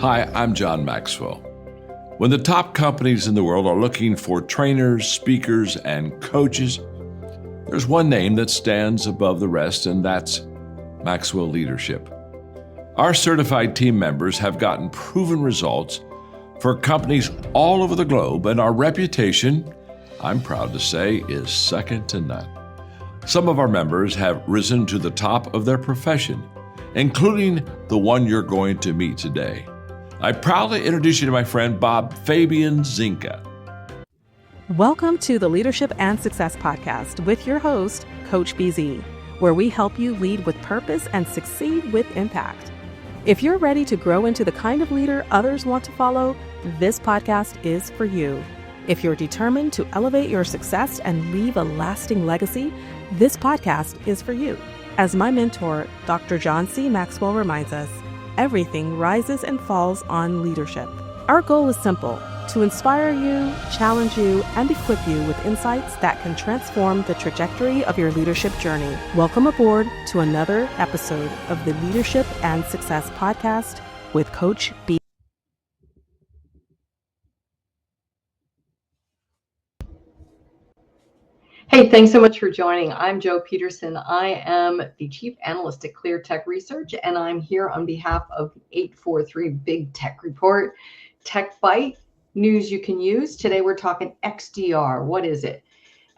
Hi, I'm John Maxwell. When the top companies in the world are looking for trainers, speakers, and coaches, there's one name that stands above the rest, and that's Maxwell Leadership. Our certified team members have gotten proven results for companies all over the globe, and our reputation, I'm proud to say, is second to none. Some of our members have risen to the top of their profession, including the one you're going to meet today. I proudly introduce you to my friend Bob Fabian Zinka. Welcome to the Leadership and Success Podcast with your host, Coach BZ, where we help you lead with purpose and succeed with impact. If you're ready to grow into the kind of leader others want to follow, this podcast is for you. If you're determined to elevate your success and leave a lasting legacy, this podcast is for you. As my mentor, Dr. John C. Maxwell reminds us, everything rises and falls on leadership. Our goal is simple: to inspire you, challenge you, and equip you with insights that can transform the trajectory of your leadership journey. Welcome aboard to another episode of the Leadership and Success Podcast with Coach B. Hey, thanks so much for joining. I'm Joe Peterson. I am the Chief Analyst at ClearTech Research, and I'm here on behalf of the 843 Big Tech Report, Tech Bite, news you can use. Today we're talking XDR. What is it?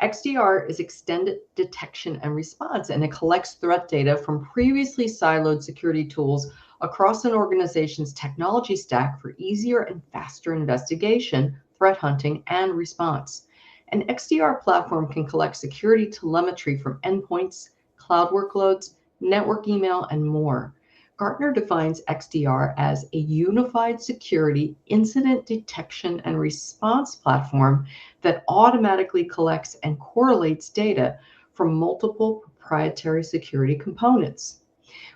XDR is Extended Detection and Response, and it collects threat data from previously siloed security tools across an organization's technology stack for easier and faster investigation, threat hunting, and response. An XDR platform can collect security telemetry from endpoints, cloud workloads, network email, and more. Gartner defines XDR as a unified security incident detection and response platform that automatically collects and correlates data from multiple proprietary security components.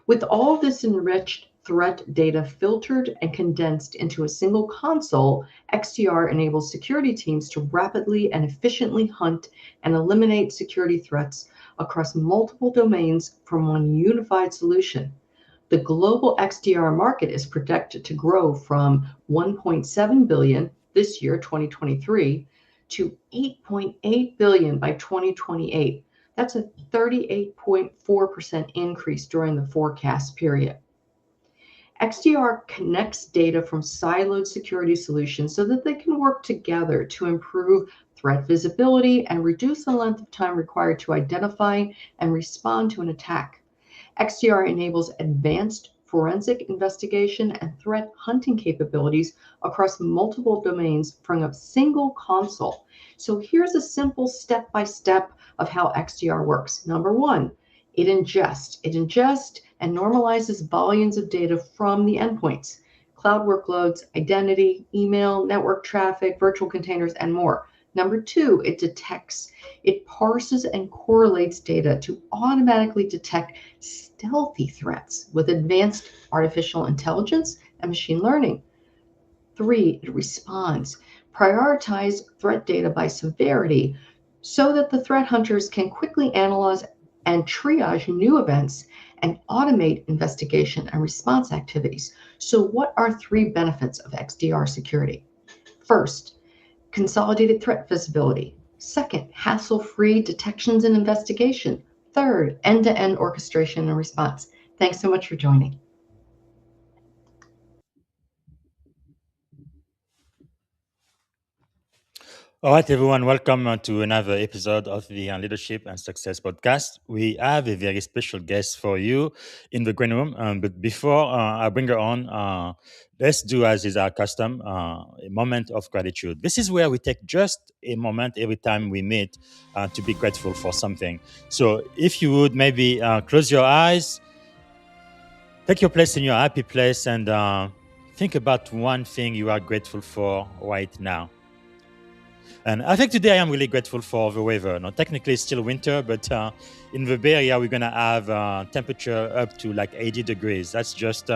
With all this enriched threat data filtered and condensed into a single console, XDR enables security teams to rapidly and efficiently hunt and eliminate security threats across multiple domains from one unified solution. The global XDR market is projected to grow from $1.7 billion this year, 2023, to $8.8 billion by 2028. That's a 38.4% increase during the forecast period. XDR connects data from siloed security solutions so that they can work together to improve threat visibility and reduce the length of time required to identify and respond to an attack. XDR enables advanced forensic investigation and threat hunting capabilities across multiple domains from a single console. So here's a simple step-by-step of how XDR works. Number one, it ingests and normalizes volumes of data from the endpoints, cloud workloads, identity, email, network traffic, virtual containers, and more. Number two, it detects. It parses and correlates data to automatically detect stealthy threats with advanced artificial intelligence and machine learning. Three, it responds. Prioritize threat data by severity so that the threat hunters can quickly analyze and triage new events and automate investigation and response activities. So what are three benefits of XDR security? First, consolidated threat visibility. Second, hassle-free detections and investigation. Third, end-to-end orchestration and response. Thanks so much for joining. All right, everyone, welcome to another episode of the Leadership and Success Podcast. We have a very special guest for you in the green room. But before I bring her on, let's do as is our custom, a moment of gratitude. This is where we take just a moment every time we meet to be grateful for something. So if you would maybe close your eyes, take your place in your happy place, and think about one thing you are grateful for right now. And I think today I am really grateful for the weather. Now, technically, it's still winter, but in the Bay Area, we're going to have temperature up to like 80 degrees. That's just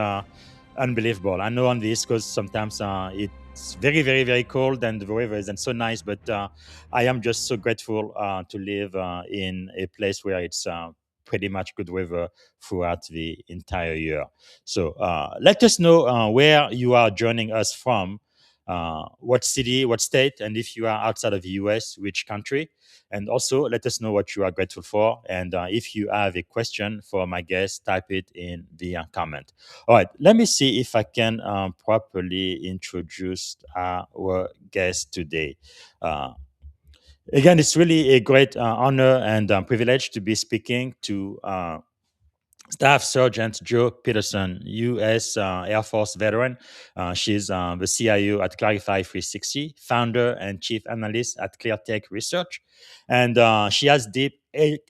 unbelievable. I know on the East Coast, sometimes it's very, very, very cold and the weather isn't so nice, but I am just so grateful to live in a place where it's pretty much good weather throughout the entire year. So let us know where you are joining us from, what city, what state, and if you are outside of the US, which country. And also let us know what you are grateful for. And if you have a question for my guest, type it in the comment. All right, let me see if I can properly introduce our guest today. Uh, Again, it's really a great honor and privilege to be speaking to Staff Sergeant Jo Peterson, U.S. Air Force veteran. She's the CIO at Clarify 360, founder and chief analyst at ClearTech Research. And she has deep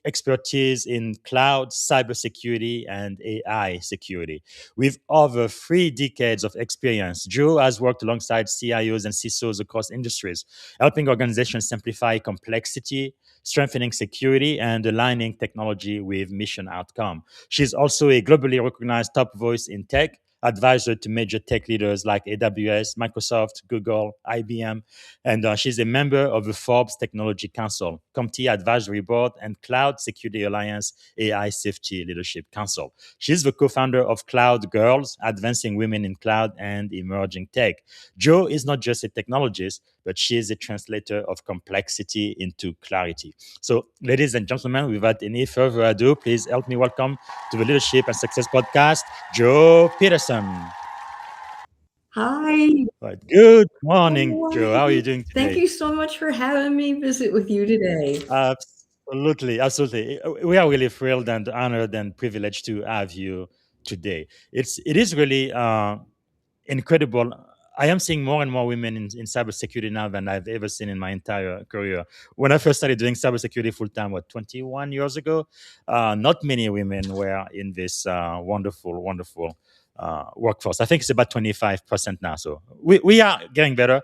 expertise in cloud, cybersecurity, and AI security. With over 3 decades of experience, Jo has worked alongside CIOs and CISOs across industries, helping organizations simplify complexity, strengthening security, and aligning technology with mission outcome. She's also a globally recognized top voice in tech, advisor to major tech leaders like AWS, Microsoft, Google, IBM, and she's a member of the Forbes Technology Council, CompTIA Advisory Board, and Cloud Security Alliance AI Safety Leadership Council. She's the co-founder of Cloud Girls, advancing women in cloud and emerging tech. Jo is not just a technologist, but she is a translator of complexity into clarity. So, ladies and gentlemen, without any further ado, please help me welcome to the Leadership and Success Podcast, Jo Peterson. Hi. Right. Good morning, How Jo. are How are you you? doing Thank today? you so much for having me visit with you today. Absolutely, absolutely. We are really thrilled and honored and privileged to have you today. It is really incredible. I am seeing more and more women in cybersecurity now than I've ever seen in my entire career. When I first started doing cybersecurity full time, 21 years ago, not many women were in this wonderful, wonderful workforce. I think it's about 25% now. So we are getting better.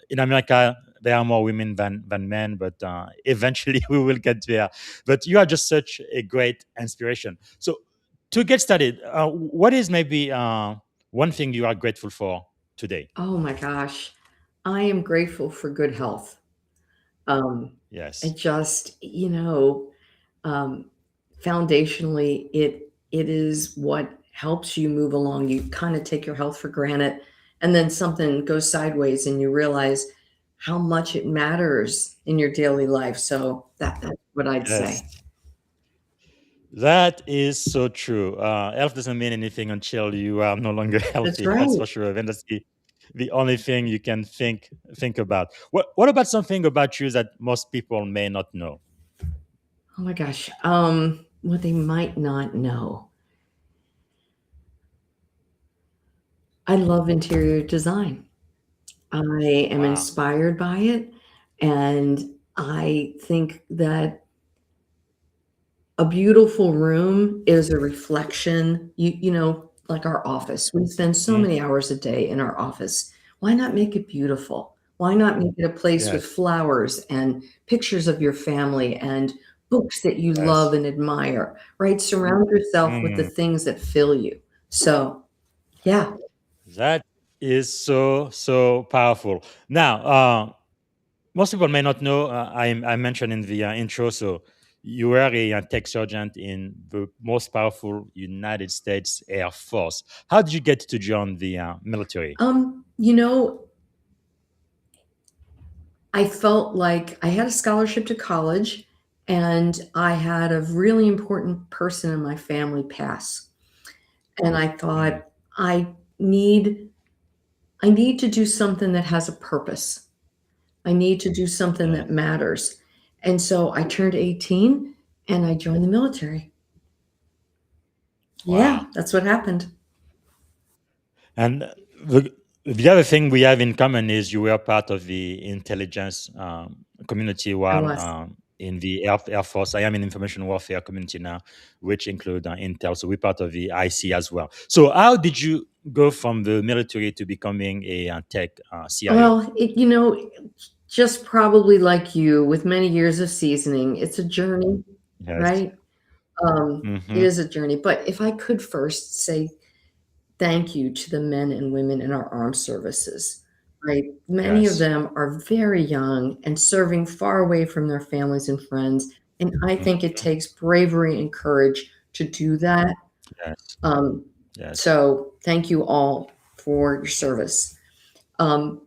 In America, there are more women than men, but eventually we will get there. But you are just such a great inspiration. So to get started, what is maybe one thing you are grateful for today? Oh my gosh. I am grateful for good health. Um, I Yes. just, um, foundationally, it is what helps you move along. You kind of take your health for granted, and then something goes sideways, and you realize how much it matters in your daily life. So that's what I'd Yes. say. That is so true. Health doesn't mean anything until you are no longer That's healthy. That's right. for sure. And that's the only thing you can think about. What about something about you that most people may not know? Oh my gosh. What they might not know. I love interior design. I am Wow. inspired by it, and I think that a beautiful room is a reflection. Like our office. We spend so Mm, many hours a day in our office. Why not make it beautiful? Why not make it a place with yes. flowers and pictures of your family and books that you love Yes. and admire, right? Surround yourself with the Mm, things that fill you. So, yeah. that is so powerful. Now, most people may not know. I mentioned in the intro. So you were a tech sergeant in the most powerful United States Air Force. How did you get to join the military? Um, you know, I felt like I had a scholarship to college and I had a really important person in my family pass. And I Mm, thought I need I need to do something that has a purpose. I need to do something yes. that matters. And so I turned 18 and I joined the military. Yeah, Wow. that's what happened. And the other thing we have in common is you were part of the intelligence community I while was. in the Air Force. I am in information warfare community now, which include Intel. So we're part of the IC as well. So how did you go from the military to becoming a tech CIO? Well, just probably like you with many years of seasoning, it's a journey, Yes. right? It Mm-hmm. is a journey. But if I could first say thank you to the men and women in our armed services, right? Many of Yes. them are very young and serving far away from their families and friends. And I think it takes bravery and courage to do that. Yes. Um, Yes. so thank you all for your service. I'm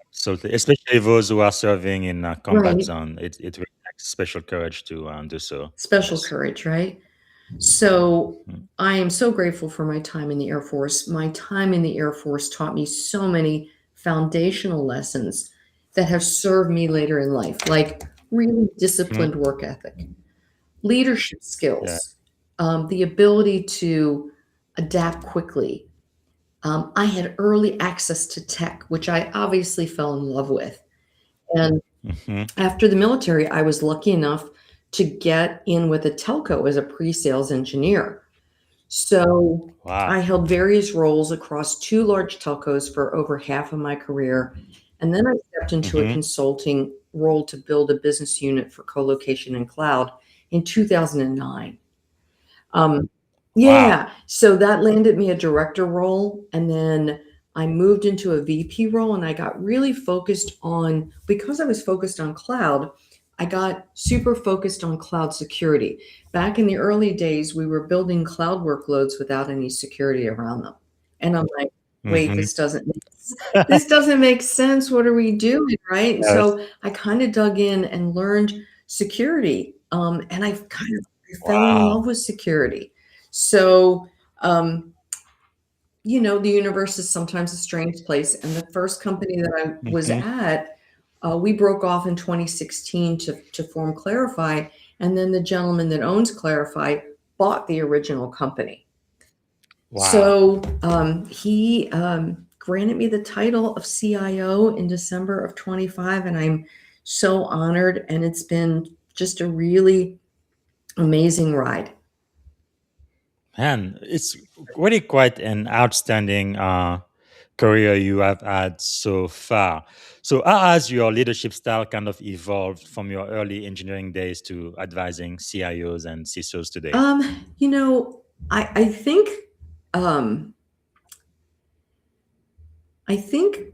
Absolutely. Especially those who are serving in a combat right, zone. It really takes special courage to do so. special Yes. courage, right? So Mm. I am so grateful for my time in the Air Force. My time in the Air Force taught me so many foundational lessons that have served me later in life, like really Mhm. disciplined work ethic, leadership Yeah. skills, the ability to adapt quickly. I had early access to tech, which I obviously fell in love with. And Mhm. after the military, I was lucky enough to get in with a telco as a pre-sales engineer. So Wow. I held various roles across two large telcos for over half of my career. And then I stepped into a Mhm. consulting role to build a business unit for co-location and cloud in 2009. Um, Wow. yeah, so that landed me a director role, and then I moved into a VP role, and I got really focused on because I was focused on cloud, I got super focused on cloud security. Back in the early days, we were building cloud workloads without any security around them. And I'm like, wait, Mhm. this doesn't make sense. What are we doing? Right. And Yes. so I kind of dug in and learned security. And I fell in Wow. love with security. So, um, the universe is sometimes a strange place. And the first company that I was Mhm. at, we broke off in 2016 to form Clarify. And then the gentleman that owns Clarify bought the original company. Wow. So he granted me the title of CIO in December of 25, and I'm so honored. And it's been just a really amazing ride. Man, it's really quite an outstanding career you have had so far. So, how has your leadership style kind of evolved from your early engineering days to advising CIOs and CISOs today? You know, I think um, I think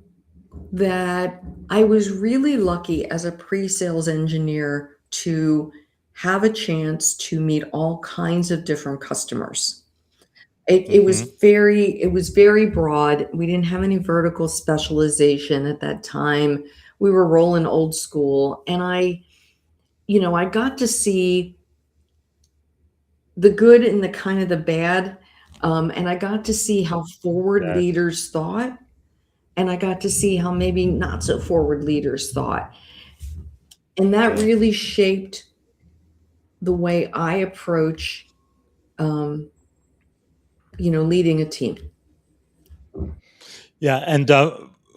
that I was really lucky as a pre-sales engineer to have a chance to meet all kinds of different customers. Hmm. It was very broad. We didn't have any vertical specialization at that time. We were rolling old school, and I got to see the good and the kind of the bad, and I got to see how forward Yes. leaders thought, and I got to see how maybe not so forward leaders thought. And that Yes. really shaped the way I approach, um, leading a team. Yeah, and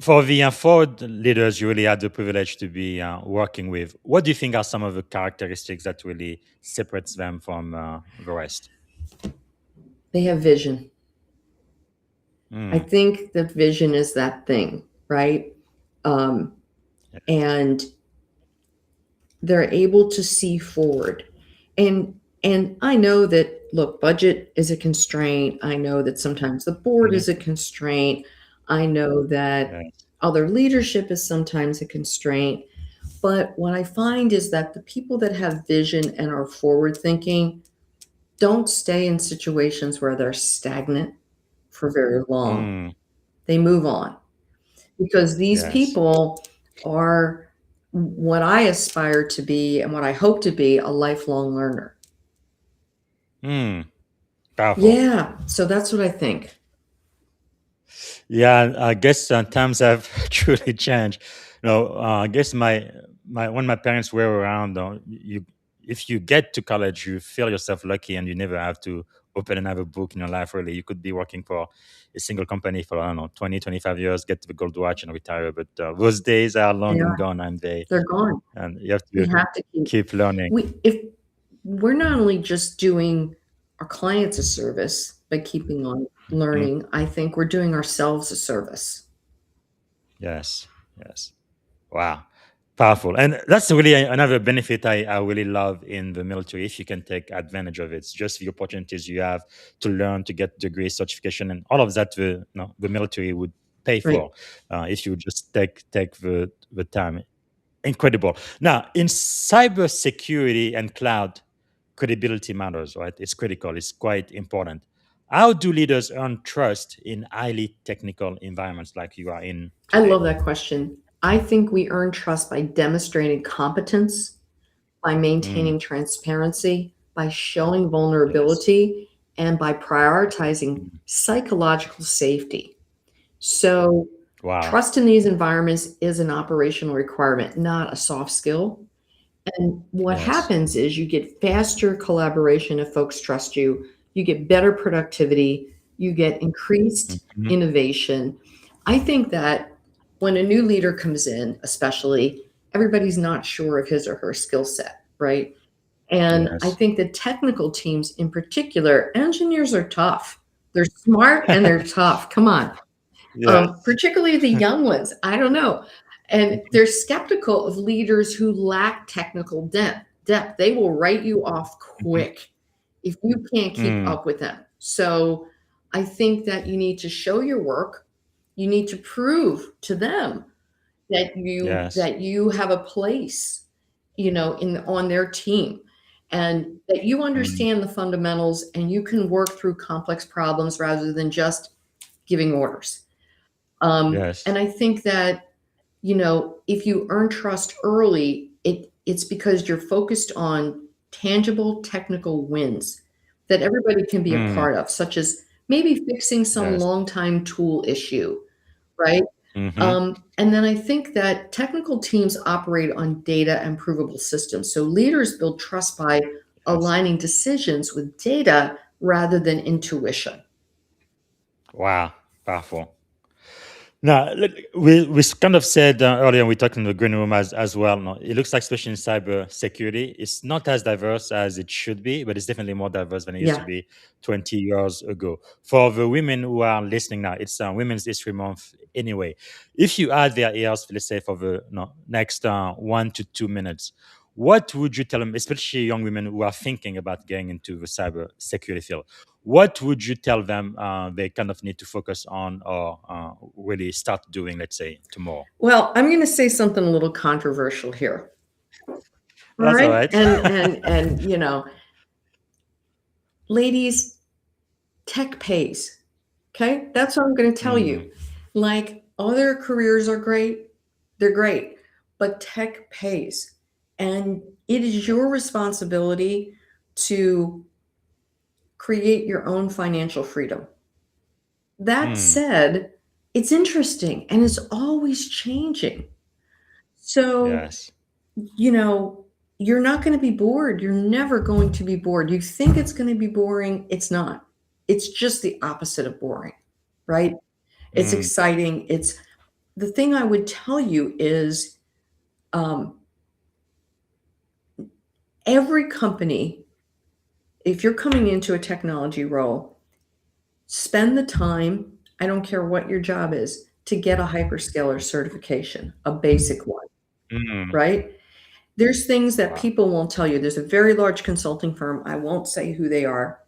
for the forward leaders you really had the privilege to be working with, what do you think are some of the characteristics that really separates them from the rest? They have vision. I Mm. think that vision is that thing, right? Um, and they're able to see forward. And I know that, look, budget is a constraint. I know that sometimes the board Mhm. is a constraint. I know that Yes. other leadership is sometimes a constraint. But what I find is that the people that have vision and are forward thinking don't stay in situations where they're stagnant for very long. Mm. They move on because these Yes. people are what I aspire to be and what I hope to be, a lifelong learner. Mm. Powerful. Yeah, so that's what I think. Yeah, I guess times have truly changed. I guess my when my parents were around, you if you get to college, you feel yourself lucky, and you never have to open another book in your life. Really, you could be working for a single company for I don't know 20, 25 years, get the gold watch, and retire. But those days are They long and are. gone, and They're gone. you have We to have to keep keep learning. we if we're not only just doing our clients a service by keeping on Mhm. learning, I think we're doing ourselves a service. Yes, yes. Wow, powerful. And that's really another benefit I really love in the military. If you can take advantage of it, it's just the opportunities you have to learn, to get degree, certification, and all of that. The military would pay Right. for if you just take the time. incredible. Now, in cybersecurity and cloud, credibility matters, right? It's critical. It's quite important. How do leaders earn trust in highly technical environments like you are in I today? love that question. I think we earn trust by demonstrating competence, by Mm, maintaining transparency, by showing yes. vulnerability, and by prioritizing Mm, psychological safety. So, wow. trust in these environments is an operational requirement, not a soft skill. And what Yes. happens is you get faster collaboration if folks trust you, you get better productivity, you get increased Mhm. innovation. I think that when a new leader comes in, especially, everybody's not sure of his or her skill set, right? And I Yes. think the technical teams in particular, engineers are tough. They're smart and they're tough. Come on. Yes. Particularly the young ones. I don't know. And they're skeptical of leaders who lack technical depth. They will write you off Mhm. quick if you can't keep Mm, up with them. So I think that you need to show your work. You need to prove to them yes. that you have a place, in on their team, and that you Mm, understand the fundamentals and you can work through complex problems rather than just giving orders. And yes. I think that, if you earn trust early, it's because you're focused on tangible technical wins that everybody can be a Mm, part of, such as maybe fixing some yes. long time tool issue, right? Hmm. And then I think that technical teams operate on data and provable systems. So leaders build trust by Yes. aligning decisions with data rather than intuition. Wow. Powerful. Now, look, we kind of said earlier, we talked in the green room as well. No, it looks like, especially in cyber security, it's not as diverse as it should be, but it's definitely more diverse than it used to Yeah. be 20 years ago. For the women who are listening now, it's Women's History Month anyway. If you had their ears, let's say, for the next 1 to 2 minutes, what would you tell them, especially young women who are thinking about getting into the cyber security field? What would you tell them they kind of need to focus on or really start doing, let's say, tomorrow? Well, I'm going to say something a little controversial here. All That's all right. right. And ladies, tech pays. Okay. That's what I'm going to tell you. Mm, Like, other careers are great. They're great, but tech pays. And it is your responsibility to create your own financial freedom. That mm, said, it's interesting and it's always changing. So, yes. you know, you're not going to be bored. You're never going to be bored. You think it's going to be boring. It's not. It's just the opposite of boring, right? It's Mm, exciting. It's the thing I would tell you is um, every company, if you're coming into a technology role, spend the time, I don't care what your job is, to get a hyperscaler certification, a basic one, mm, right? There's things that wow. people won't tell you. There's a very large consulting firm. I won't say who they are.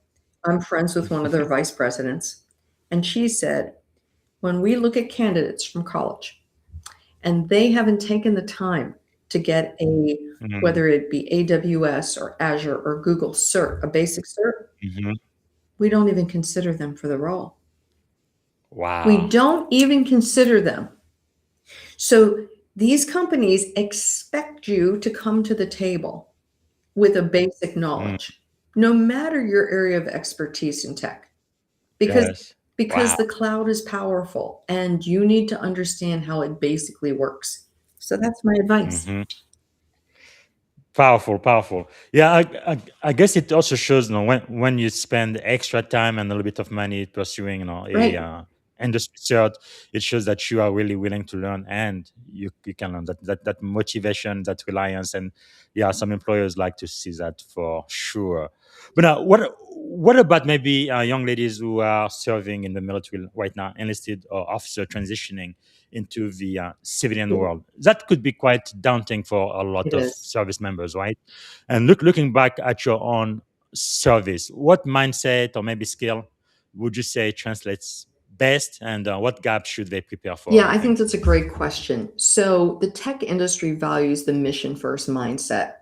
I'm friends with one of their vice presidents. And she said, when we look at candidates from college and they haven't taken the time to get Mm, whether it be AWS or Azure or Google cert, a basic cert, mhm. we don't even consider them for the role. We Wow. don't even consider them. So these companies expect you to come to the table with a basic Mm, knowledge, no matter your area of expertise in tech, because yes. Wow. the cloud is powerful and you need to understand how it basically works. So that's my advice. Hmm. Powerful, powerful. Yeah, I guess it also shows, when you spend extra time and a little bit of money pursuing, a Right. industry cert, it shows that you are really willing to learn and you can learn that motivation, that reliance, and yeah, some employers like to see that for sure. But now, what about maybe young ladies who are serving in the military right now, enlisted or officer transitioning into the civilian It world? That could be quite daunting for a lot it of is. service members, right? And looking back at your own service, what mindset or maybe skill would you say translates best, and what gaps should they prepare for? Yeah, you I think that's a great question. So the tech industry values the mission first mindset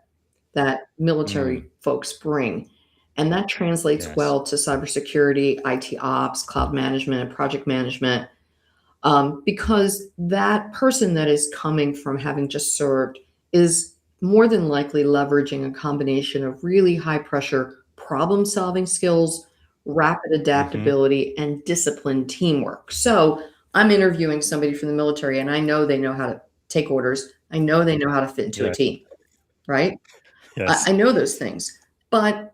that military folks bring. And that translates Yes. well to cybersecurity, IT ops, cloud management, and project management, because that person that is coming from having just served is more than likely leveraging a combination of really high pressure problem solving skills, rapid Mm-hmm. adaptability, and disciplined teamwork. So I'm interviewing somebody from the military and I know they know how to take orders. I know they know how to fit into a Yes. team, right? Yes. I know those things. But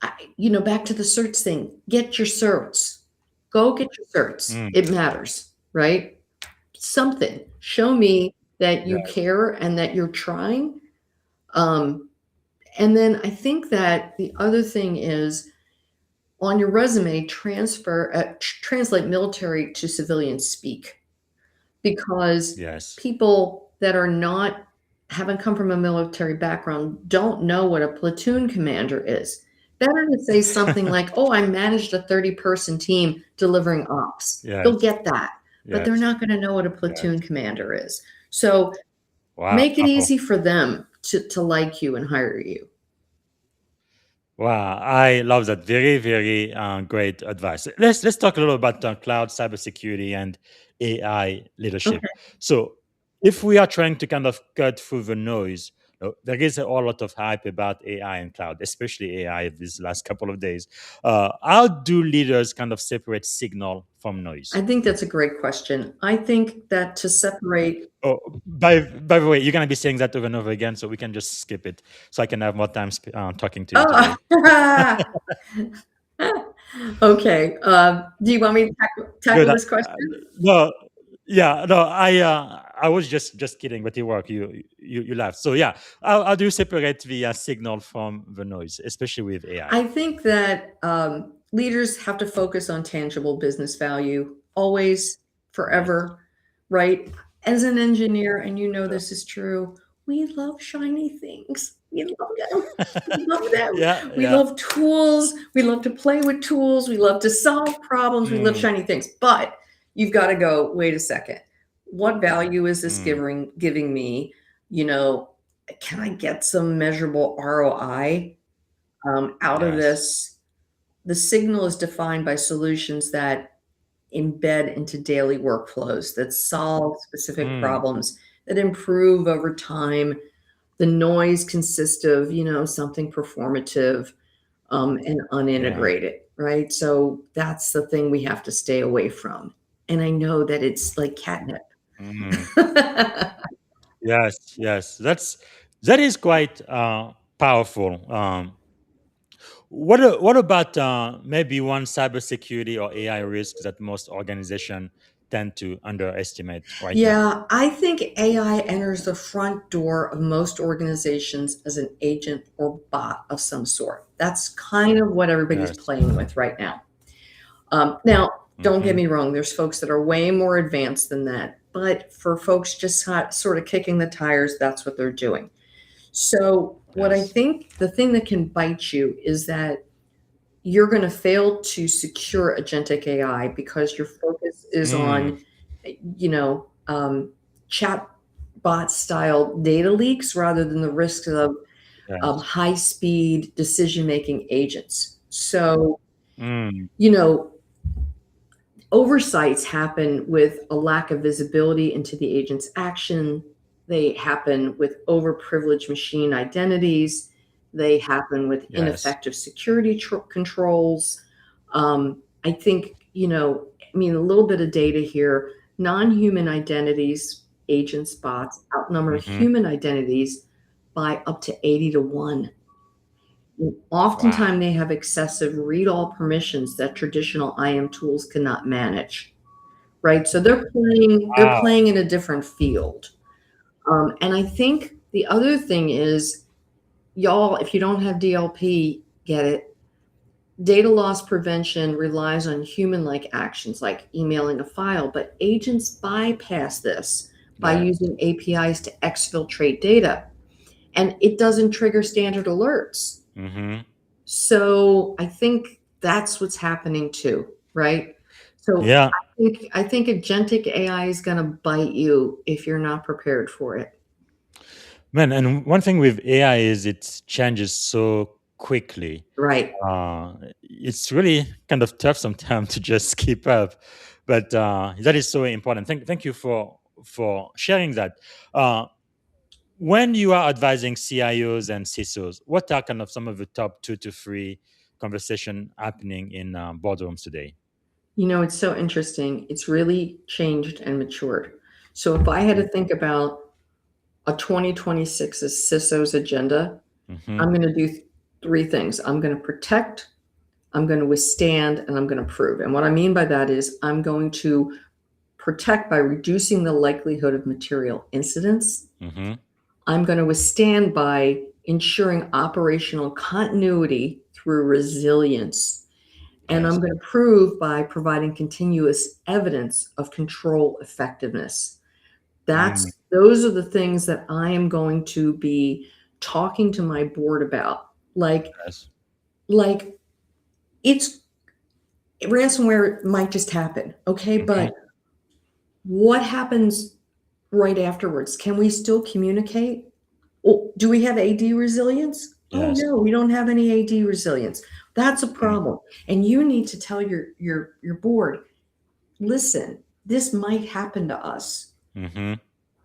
back to the certs thing, get your certs. Go get your certs. Mm. It matters, right? Something. Show me that you Yeah. care and that you're trying. And then I think that the other thing is on your resume, translate military to civilian speak, because Yes. people that haven't come from a military background don't know what a platoon commander is. Better to say something like, "Oh, I managed a 30-person team delivering ops." They'll Yes. get that, but they're Yes. not going to know what a platoon Yes. commander is. So Wow. make it easy for them to like you and hire you. Wow, I love that. Very, very great advice. Let's talk a little about cloud cybersecurity and AI leadership. Okay. So, if we are trying to kind of cut through the noise, there is a whole lot of hype about AI and cloud, especially AI these last couple of days. How do leaders kind of separate signal from noise? I think that's a great question. I think that to separate Oh, by the way, you're gonna be saying that over and over again, so we can just skip it, so I can have more time talking to you Oh, today. okay. Do you want me to tackle Good. this question? No, yeah, no. I was just kidding, but you work. You laughed. So yeah, how do you separate the signal from the noise, especially with AI? I think that leaders have to focus on tangible business value always, Yes. forever, right? As an engineer, and Yeah. this is true, we love shiny things. We love them. We love them. Yeah. We Yeah. love tools. We love to play with tools. We love to solve problems. We love Mm, shiny things. But you've got to go, wait a second. What value is this mm, giving me? You know, can I get some measurable ROI out of yes. this? The signal is defined by solutions that embed into daily workflows, that solve specific Mm, problems, that improve over time. The noise consists of, something performative and yeah. unintegrated, right? So that's the thing we have to stay away from. And I know that it's like catnip. Mm, yes. Yes. That is quite powerful. What about maybe one cybersecurity or AI risk that most organizations tend to underestimate right now? Yeah, I think AI enters the front door of most organizations as an agent or bot of some sort. That's kind of what everybody's Yes. playing with right now. Now, don't get Mm-hmm. me wrong, there's folks that are way more advanced than that. But for folks just sort of kicking the tires, that's what they're doing. So, what I Yes. think the thing that can bite you is that you're going to fail to secure agentic AI because your focus is Mm, on, you know, um, chat bot style data leaks rather than the risks of yes. high speed decision making agents. So, Mm, you know, oversights happen with a lack of visibility into the agent's action. They happen with overprivileged machine identities. They happen with yes. ineffective security controls. I think, a little bit of data here. Non human identities, agent bots, outnumber Mm-hmm. human identities by up to 80 to 1. Wow. Oftentimes, they have excessive read all permissions that traditional IM tools cannot manage. Right, so they're Wow. playing in a different field. And I think the other thing is, y'all, if you don't have DLP, get it. Data loss prevention relies on human-like actions like emailing a file, but agents bypass this by Yeah. using APIs to exfiltrate data, and it doesn't trigger standard alerts. Mm-hmm. So I think that's what's happening too, right? So Yeah, I think agentic AI is going to bite you if you're not prepared for it. man. And one thing with AI is it changes so quickly. Right. It's really kind of tough sometimes to just keep up, but that is so important. Thank you for sharing that. Uh, when you are advising CIOs and CISOs, what are kind of some of the top 2 to 3 conversation happening in boardrooms today? It's so interesting. It's really changed and matured. So if I had to think about a 2026 CISO's agenda, Mm-hmm. I'm going to do three things. I'm going to protect, I'm going to withstand, and I'm going to prove. And what I mean by that is I'm going to protect by reducing the likelihood of material incidents. Mm-hmm. I'm going to withstand by ensuring operational continuity through resilience. And Yes. I'm going to prove by providing continuous evidence of control effectiveness. Mm, Those are the things that I am going to be talking to my board about. yes. Like it's ransomware might just happen, okay? Mm-hmm. But what happens right afterwards? Can we still communicate? Oh, do we have AD resilience? Oh Yes. no, we don't have any AD resilience. That's a Mm, problem. And you need to tell your board, listen, this might happen to us, mm-hmm.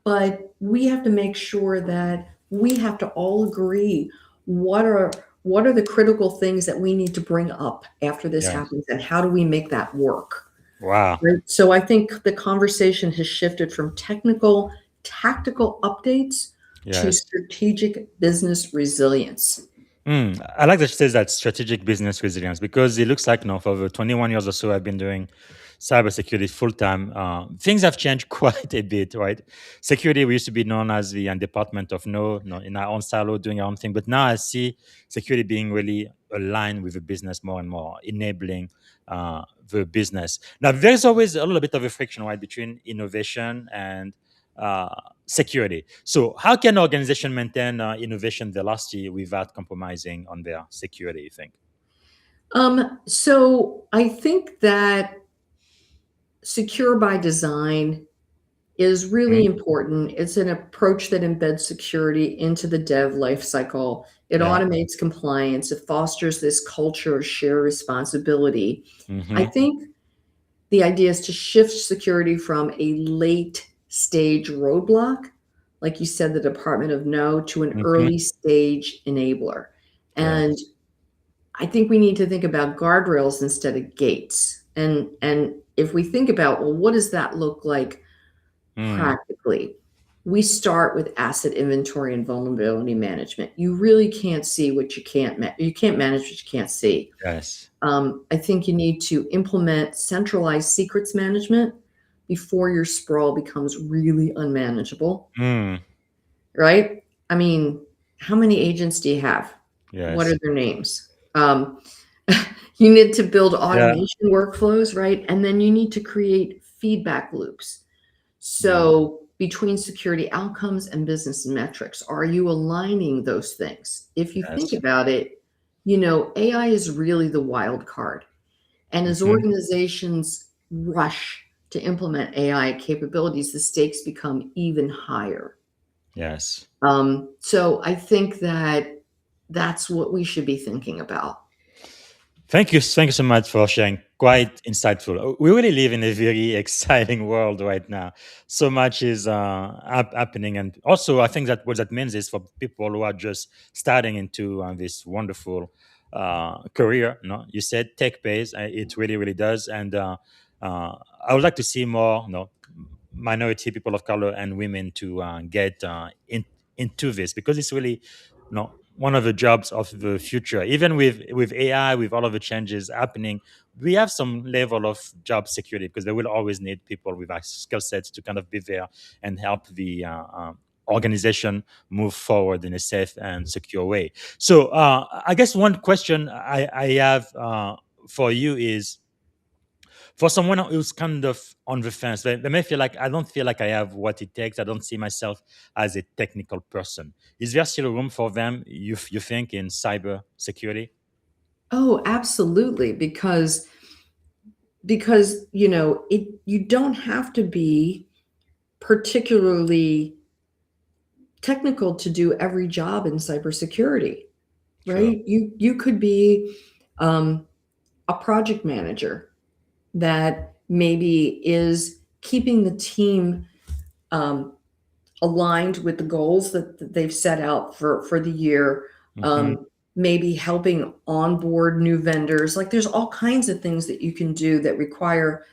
but we have to make sure that we have to all agree what are what are the critical things that we need to bring up after this Yes. happens and how do we make that work? Wow. Right. So I think the conversation has shifted from technical, tactical updates to Yes. strategic business resilience. I like that she says that strategic business resilience because it looks like now for over 21 years or so I've been doing cybersecurity full time. Things have changed quite a bit, right? Security we used to be known as the department of no, in our own silo doing our own thing, but now I see security being really aligned with the business more and more, enabling the business. Now there's always a little bit of a friction, right, between innovation and uh, security. So, how can organization maintain innovation velocity without compromising on their security? You think? So I think that secure by design is really Mhm. important. It's an approach that embeds security into the dev lifecycle. It Yeah. automates compliance. It fosters this culture of shared responsibility. I Hmm. think the idea is to shift security from a late stage roadblock, like you said, the Department of No, to an Hmm. early stage enabler. And Yes. I think we need to think about guardrails instead of gates. And if we think about, well, what does that look like Mm. practically? We start with asset inventory and vulnerability management. You really can't see what you can't manage what you can't see. Yes. I think you need to implement centralized secrets management before your sprawl becomes really unmanageable, Mm. right? I mean, how many agents do you have? What Yes. are their names? You need to build Yeah. automation workflows, right? And then you need to create feedback loops. Mm. So between security outcomes and business metrics, are you aligning those things? If you think Yes. about it, AI is really the wild card. And as Hmm. organizations rush to implement AI capabilities, the stakes become even higher. Yes. So I think that that's what we should be thinking about. Thank you. Thank you so much for sharing. Quite insightful. We really live in a very exciting world right now. So much is happening, and also I think that what that means is for people who are just starting into this wonderful career. No, you said tech pays. It really, really does, and I would like to see more, minority people of color and women to get into this because it's really, one of the jobs of the future. Even with AI, with all of the changes happening, we have some level of job security because they will always need people with our skill sets to kind of be there and help the organization move forward in a safe and secure way. So I guess one question I have for you is for someone who's kind of on the fence, they may feel like I don't feel like I have what it takes. I don't see myself as a technical person. Is there still room for them? You think in cyber security? Oh, absolutely. Because because you don't have to be particularly technical to do every job in cybersecurity, Sure. right? You could be a project manager that maybe is keeping the team um, aligned with the goals that they've set out for the year. Hmm. Maybe helping onboard new vendors. Like there's all kinds of things that you can do that require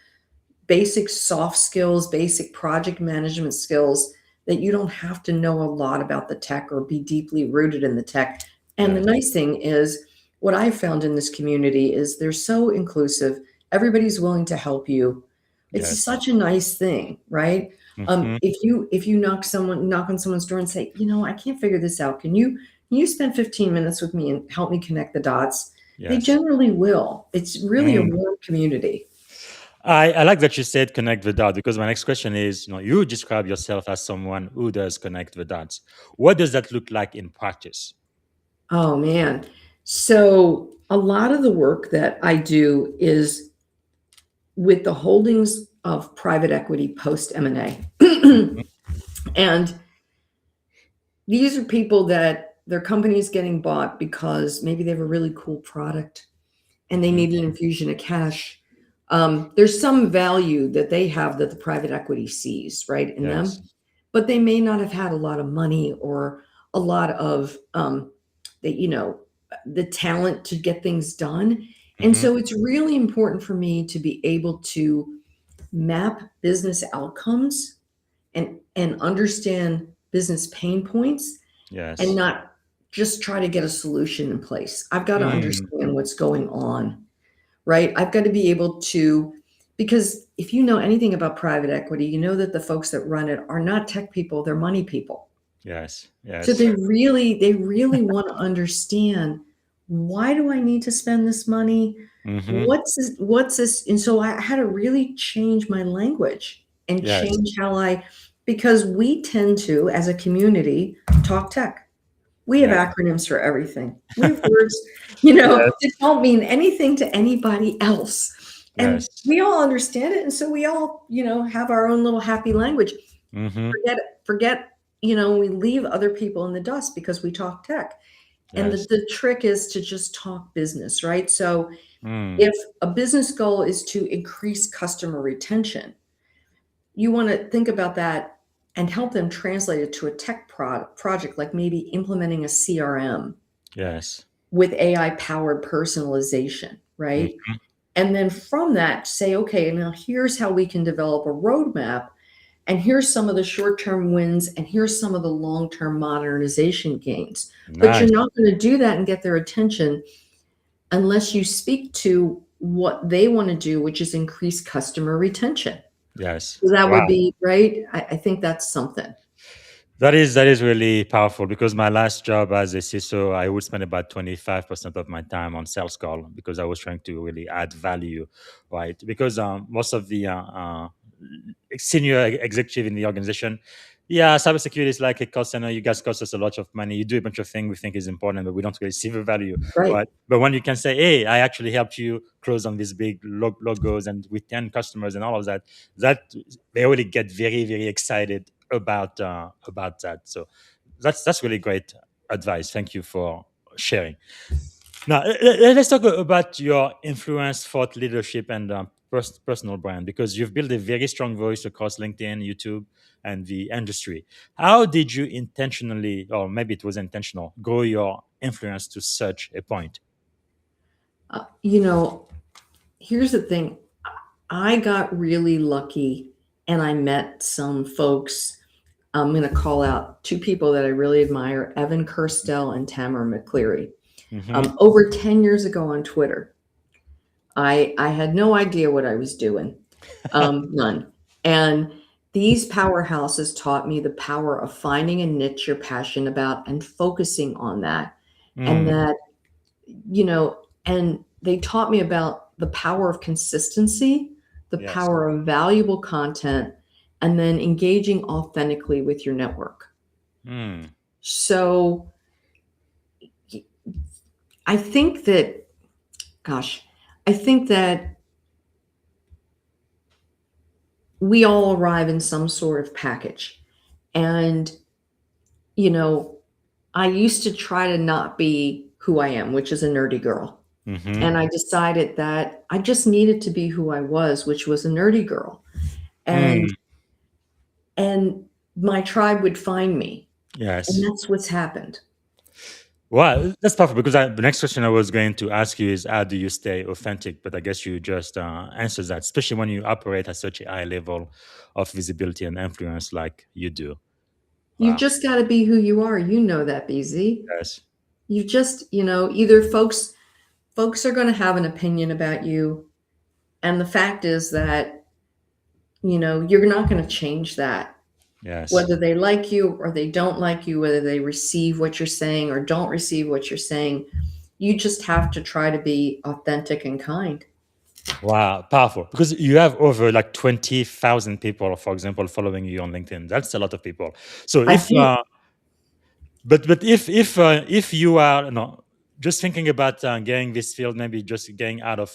basic soft skills, basic project management skills that you don't have to know a lot about the tech or be deeply rooted in the tech. And the Yes. nice thing is, what I've found in this community is they're so inclusive. Everybody's willing to help you. It's Yes. such a nice thing, right? Hmm. If you knock on someone's door and say, I can't figure this out. Can you spend 15 minutes with me and help me connect the dots? They Yes. generally will. It's really a Mm. warm community. I like that you said connect the dots because my next question is, you describe yourself as someone who does connect the dots. What does that look like in practice? Oh man. So a lot of the work that I do is with the holdings of private equity post M&A. Mhm. And these are people that their company is getting bought because maybe they have a really cool product and they Mhm. need an infusion of cash. There's some value that they have that the private equity sees, right, in Yes. them, but they may not have had a lot of money or a lot of the talent to get things done. And Hmm. so it's really important for me to be able to map business outcomes and understand business pain points and Yes. not just try to get a solution in place. I've got to Mm. understand what's going on, right? I've got to be able to, because if you know anything about private equity, you know that the folks that run it are not tech people, they're money people. Yes. So Yes. they really want to understand, why do I need to spend this money? Hmm. What's this? And so I had to really change my language and Yes. change because we tend to, as a community, talk tech. We have Yes. acronyms for everything. We have words, Yes. that don't mean anything to anybody else. And Yes. we all understand it. And so we all, have our own little happy language. Hmm. Forget, we leave other people in the dust because we talk tech. And the, Yes. the trick is to just talk business, right? So Mm. if a business goal is to increase customer retention, you want to think about that and help them translate it to a tech project, like maybe implementing a CRM Yes. with AI powered personalization, right? Hmm. And then from that, say, okay, now here's how we can develop a roadmap. And here's some of the short term wins, and here's some of the long term modernization gains. But you're Nice. not going to do that and get their attention unless you speak to what they want to do, which is increase customer retention. Yes. So that would Wow. be right. I think that's something. That is really powerful because my last job as a CISO, I would spend about 25% of my time on sales call because I was trying to really add value, right? Because most of the senior executive in the organization, yeah, cybersecurity is like a cost center. You guys cost us a lot of money. You do a bunch of things we think is important, but we don't really see the value, Right. right? But when you can say, "Hey, I actually helped you close on these big logos and with 10 customers and all of that," that they really get very, very excited about that. So that's really great advice. Thank you for sharing. Now let's talk about your influence, thought leadership, and personal brand because you've built a very strong voice across LinkedIn, YouTube, and the industry. How did you intentionally, or maybe it was intentional, grow your influence to such a point? Uh, you know, Here's the thing. I got really lucky and I met some folks. I'm going to call out two people that I really admire, Evan Kirstel and Tamara McCleary. Hmm. Over 10 years ago on Twitter, I had no idea what I was doing, none. And these powerhouses taught me the power of finding a niche you're passionate about and focusing on that. And Mm, that, and they taught me about the power of consistency, the yes. power of valuable content, and then engaging authentically with your network. Mm, So I think that, gosh, I think that we all arrive in some sort of package. And, you know, I used to try to not be who I am, which is a nerdy girl. Mm-hmm. And I decided that I just needed to be who I was, which was a nerdy girl. And Mm, and my tribe would find me. And yes. that's what's happened. Well, that's perfect because the next question I was going to ask you is how do you stay authentic? But I guess you just answered that, especially when you operate at such a high level of visibility and influence like you do. You've Wow. just got to be who you are. You know that, BZ. Yes. You just, either folks are going to have an opinion about you. And the fact is that, you're not going to change that. Yes. Whether they like you or they don't like you, whether they receive what you're saying or don't receive what you're saying, you just have to try to be authentic and kind. Wow, powerful. Because you have over like 20,000 people, for example, following you on LinkedIn. That's a lot of people. So I if think but if you are no just thinking about getting this field, maybe just getting out of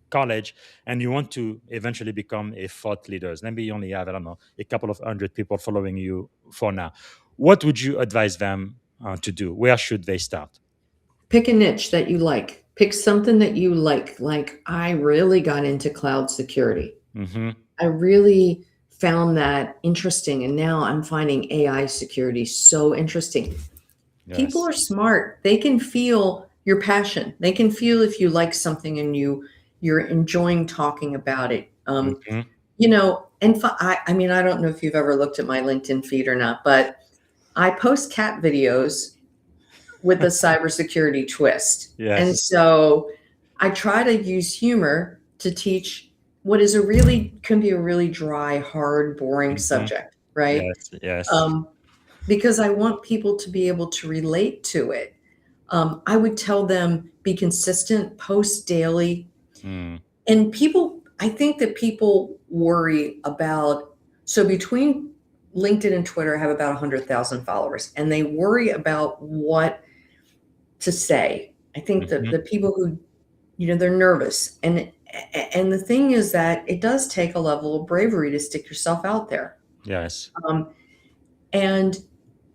college, and you want to eventually become a thought leader, maybe you only have, I don't know, a couple of hundred people following you for now. What would you advise them to do? Where should they start? pick a niche that you like. Pick something that you like. Like I really got into cloud security. Mm-hmm. I really found that interesting. And now I'm finding AI security so interesting. People Yes. are smart. They can feel your passion. They can feel if you like something and you're enjoying talking about it. Mm-hmm. And I mean, I don't know if you've ever looked at my LinkedIn feed or not, but I post cat videos with a cybersecurity twist. And Yes. so I try to use humor to teach what is can be a really dry, hard, boring Mm-hmm. subject, right? Yes. Yes. Um, because I want people to be able to relate to it. I would tell them be consistent, post daily. Mm. And I think that people worry about, so between LinkedIn and Twitter, I have about 100,000 followers, and they worry about what to say. I think that Mm-hmm. the people who, they're nervous. And the thing is that it does take a level of bravery to stick yourself out there. Yes. Um, and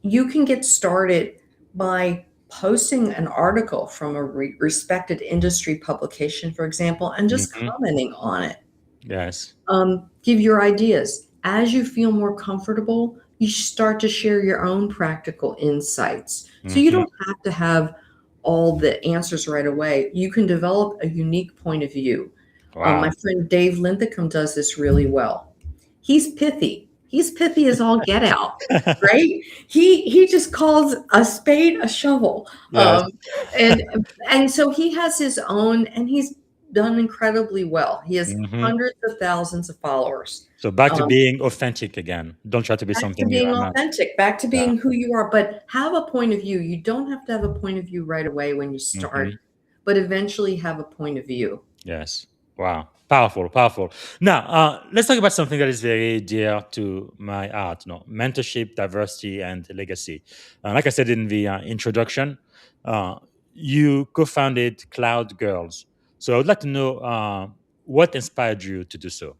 you can get started by posting an article from a respected industry publication, for example, and just Mm-hmm. commenting on it. Yes. Give your ideas. As you feel more comfortable, you start to share your own practical insights. So you Mm-hmm. don't have to have all the answers right away. You can develop a unique point of view. Wow. My friend Dave Linthicum does this really well. He's pithy. He's pithy as all get out, right? He just calls a spade a shovel, Yes. and and so he has his own, and he's done incredibly well. He has Mm-hmm. hundreds of thousands of followers. So back to Um, being authentic again. Don't try to be Back to something you being are not. authentic, back to Yeah. being who you are, but have a point of view. You don't have to have a point of view right away when you Mm-hmm. start, but eventually have a point of view. Yes. Wow. Powerful. Powerful. Now, let's talk about something that is very dear to my heart. Mentorship, diversity, and legacy. Like I said in the introduction, uh, you co-founded Cloud Girls. So I would like to know what inspired you to do so,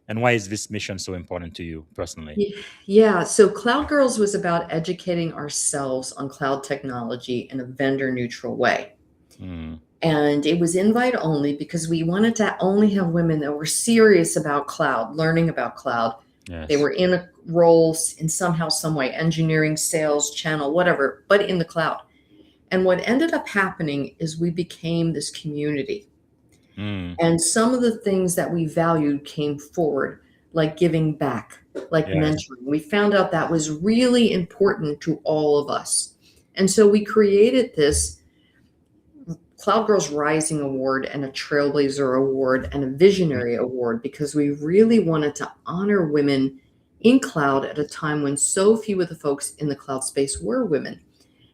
and why is this mission so important to you personally? Yeah, so Cloud Girls was about educating ourselves on cloud technology in a vendor neutral way. Mm, And it was invite only because we wanted to only have women that were serious about cloud, learning about cloud. They yes. were in roles in somehow, some way, engineering, sales, channel, whatever, but in the cloud. And what ended up happening is we became this community. Mm, And some of the things that we valued came forward, like giving back, like yes. mentoring. We found out that was really important to all of us. And so we created this Cloud Girls Rising Award and a Trailblazer Award and a Visionary Award because we really wanted to honor women in cloud at a time when so few of the folks in the cloud space were women.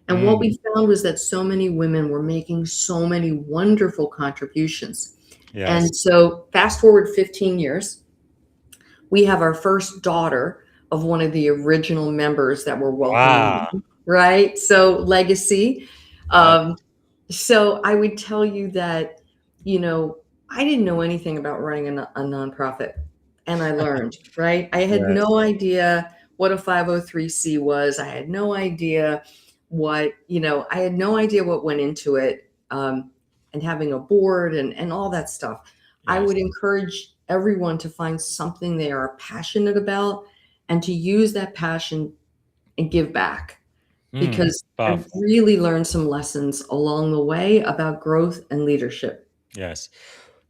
And what Mm, we found was that so many women were making so many wonderful contributions. yes. And so fast forward 15 years, we have our first daughter of one of the original members that were welcoming, Wow. right? So legacy. Yes. Um, so I would tell you that, I didn't know anything about running a nonprofit. and I learned, right? I had Yes. no idea what a 503c was. I had no idea I had no idea what went into it, and having a board and all that stuff. I Yes. would encourage everyone to find something they are passionate about and to use that passion and give back, because I Powerful. really learned some lessons along the way about growth and leadership. Yes.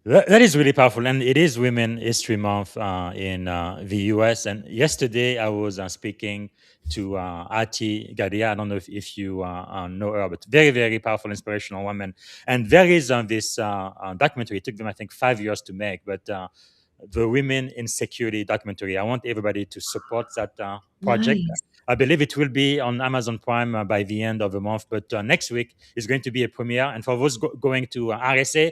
That is really powerful, and it is Women History Month in the U.S. And yesterday, I was speaking to Ati Gadia. I don't know if you know her, but very, very powerful, inspirational woman. And there is this documentary. It took them, I think, 5 years to make, but the Women in Security documentary. I want everybody to support that project. Nice. I believe it will be on Amazon Prime by the end of the month, but next week is going to be a premiere. And for those going to RSA,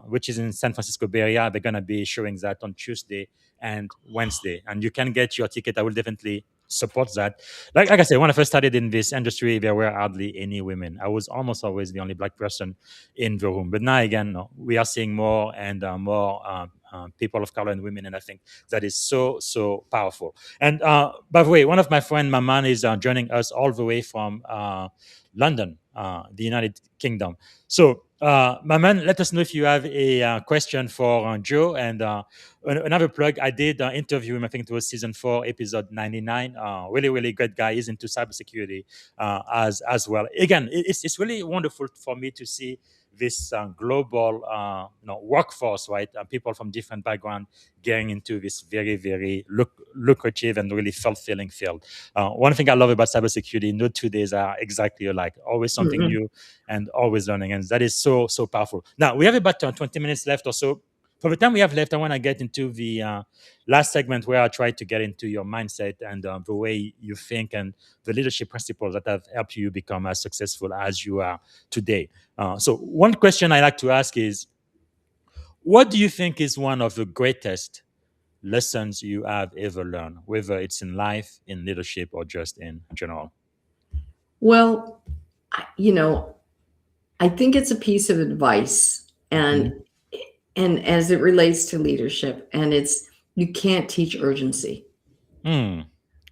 which is in San Francisco Bay Area, they're going to be showing that on Tuesday and Wednesday. And you can get your ticket. I will definitely support that. Like I said, when I first started in this industry, there were hardly any women. I was almost always the only Black person in the room. But now again, no, we are seeing more and more people of color and women, and I think that is so powerful. And by the way, one of my friend Maman is joining us all the way from London, the United Kingdom. So, Maman, let us know if you have a question for Joe. And another plug, I did interview him. I think it was season 4, episode 99. Really, really great guy. He's into cybersecurity as well. Again, it's really wonderful for me to see this global workforce, right? People from different backgrounds getting into this very, very lucrative and really fulfilling field. One thing I love about cybersecurity, no 2 days are exactly alike. Always something Mm-mm. new and always learning, and that is so powerful. Now we have about 20 minutes left or so. For the time we have left, I want to get into the last segment where I try to get into your mindset and the way you think and the leadership principles that have helped you become as successful as you are today. So one question I like to ask is, what do you think is one of the greatest lessons you have ever learned, whether it's in life, in leadership, or just in general? Well, you know, I think it's a piece of advice, Mm-hmm. and as it relates to leadership, and it's you can't teach urgency. Mm.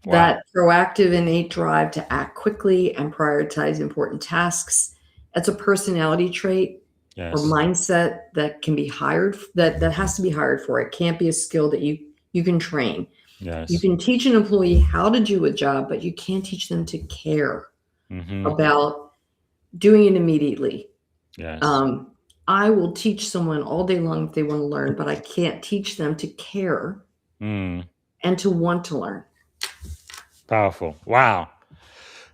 Wow. That proactive innate drive to act quickly and prioritize important tasks, that's a personality trait or Yes. mindset that can be hired, that has to be hired for. It can't be a skill that you can train. You Yes. can teach an employee how to do a job, but you can't teach them to care Mm-hmm. about doing it immediately. Yes. I will teach someone all day long if they want to learn, but I can't teach them to care Mm. and to want to learn. Powerful. Wow.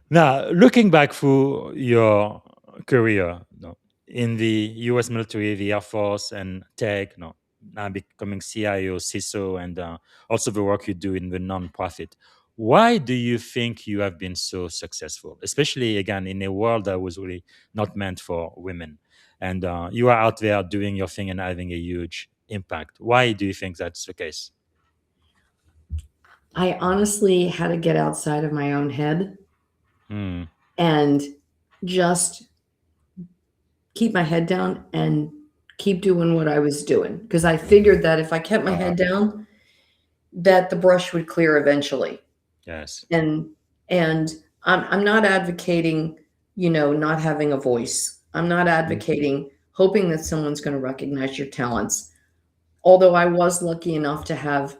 Now, looking back through your career, in the U.S. military, the Air Force, and tech, now becoming CIO, CISO, and also the work you do in the nonprofit, why do you think you have been so successful, especially again in a world that was really not meant for women? And you are out there doing your thing and having a huge impact. Why do you think that's the case? I honestly had to get outside of my own head Mm. and just keep my head down and keep doing what I was doing, because I figured that if I kept my Uh, head down, that the brush would clear eventually. yes. And and I'm not advocating, not having a voice. I'm not Mm. advocating hoping that someone's going to recognize your talents. Although I was lucky enough to have,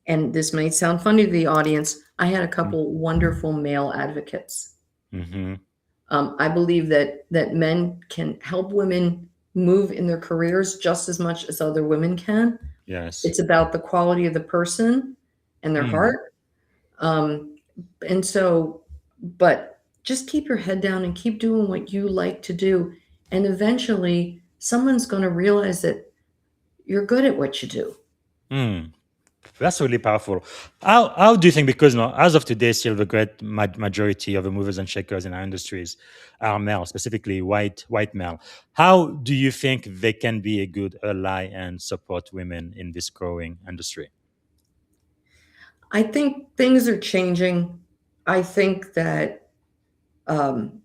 and this might sound funny to the audience, I had a couple wonderful male advocates. Mm-hmm. I believe that men can help women move in their careers just as much as other women can. Yes. It's about the quality of the person and their Mm. heart. Um, and so, but just keep your head down and keep doing what you like to do. And eventually, someone's going to realize that you're good at what you do. Mm. That's really powerful. How do you think? Because as of today, still the great majority of the movers and shakers in our industries are male, specifically white male. How do you think they can be a good ally and support women in this growing industry? I think things are changing. I think that um,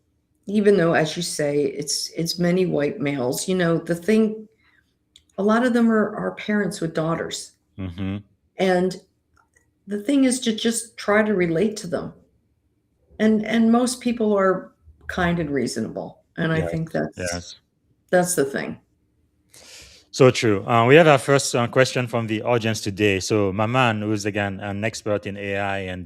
even though, as you say, it's many white males, the thing, a lot of them are parents with daughters. Mm-hmm. And the thing is to just try to relate to them. And most people are kind and reasonable. And I Yes. think Yes. that's the thing. So true. We have our first question from the audience today. So Maman, who's again an expert in AI and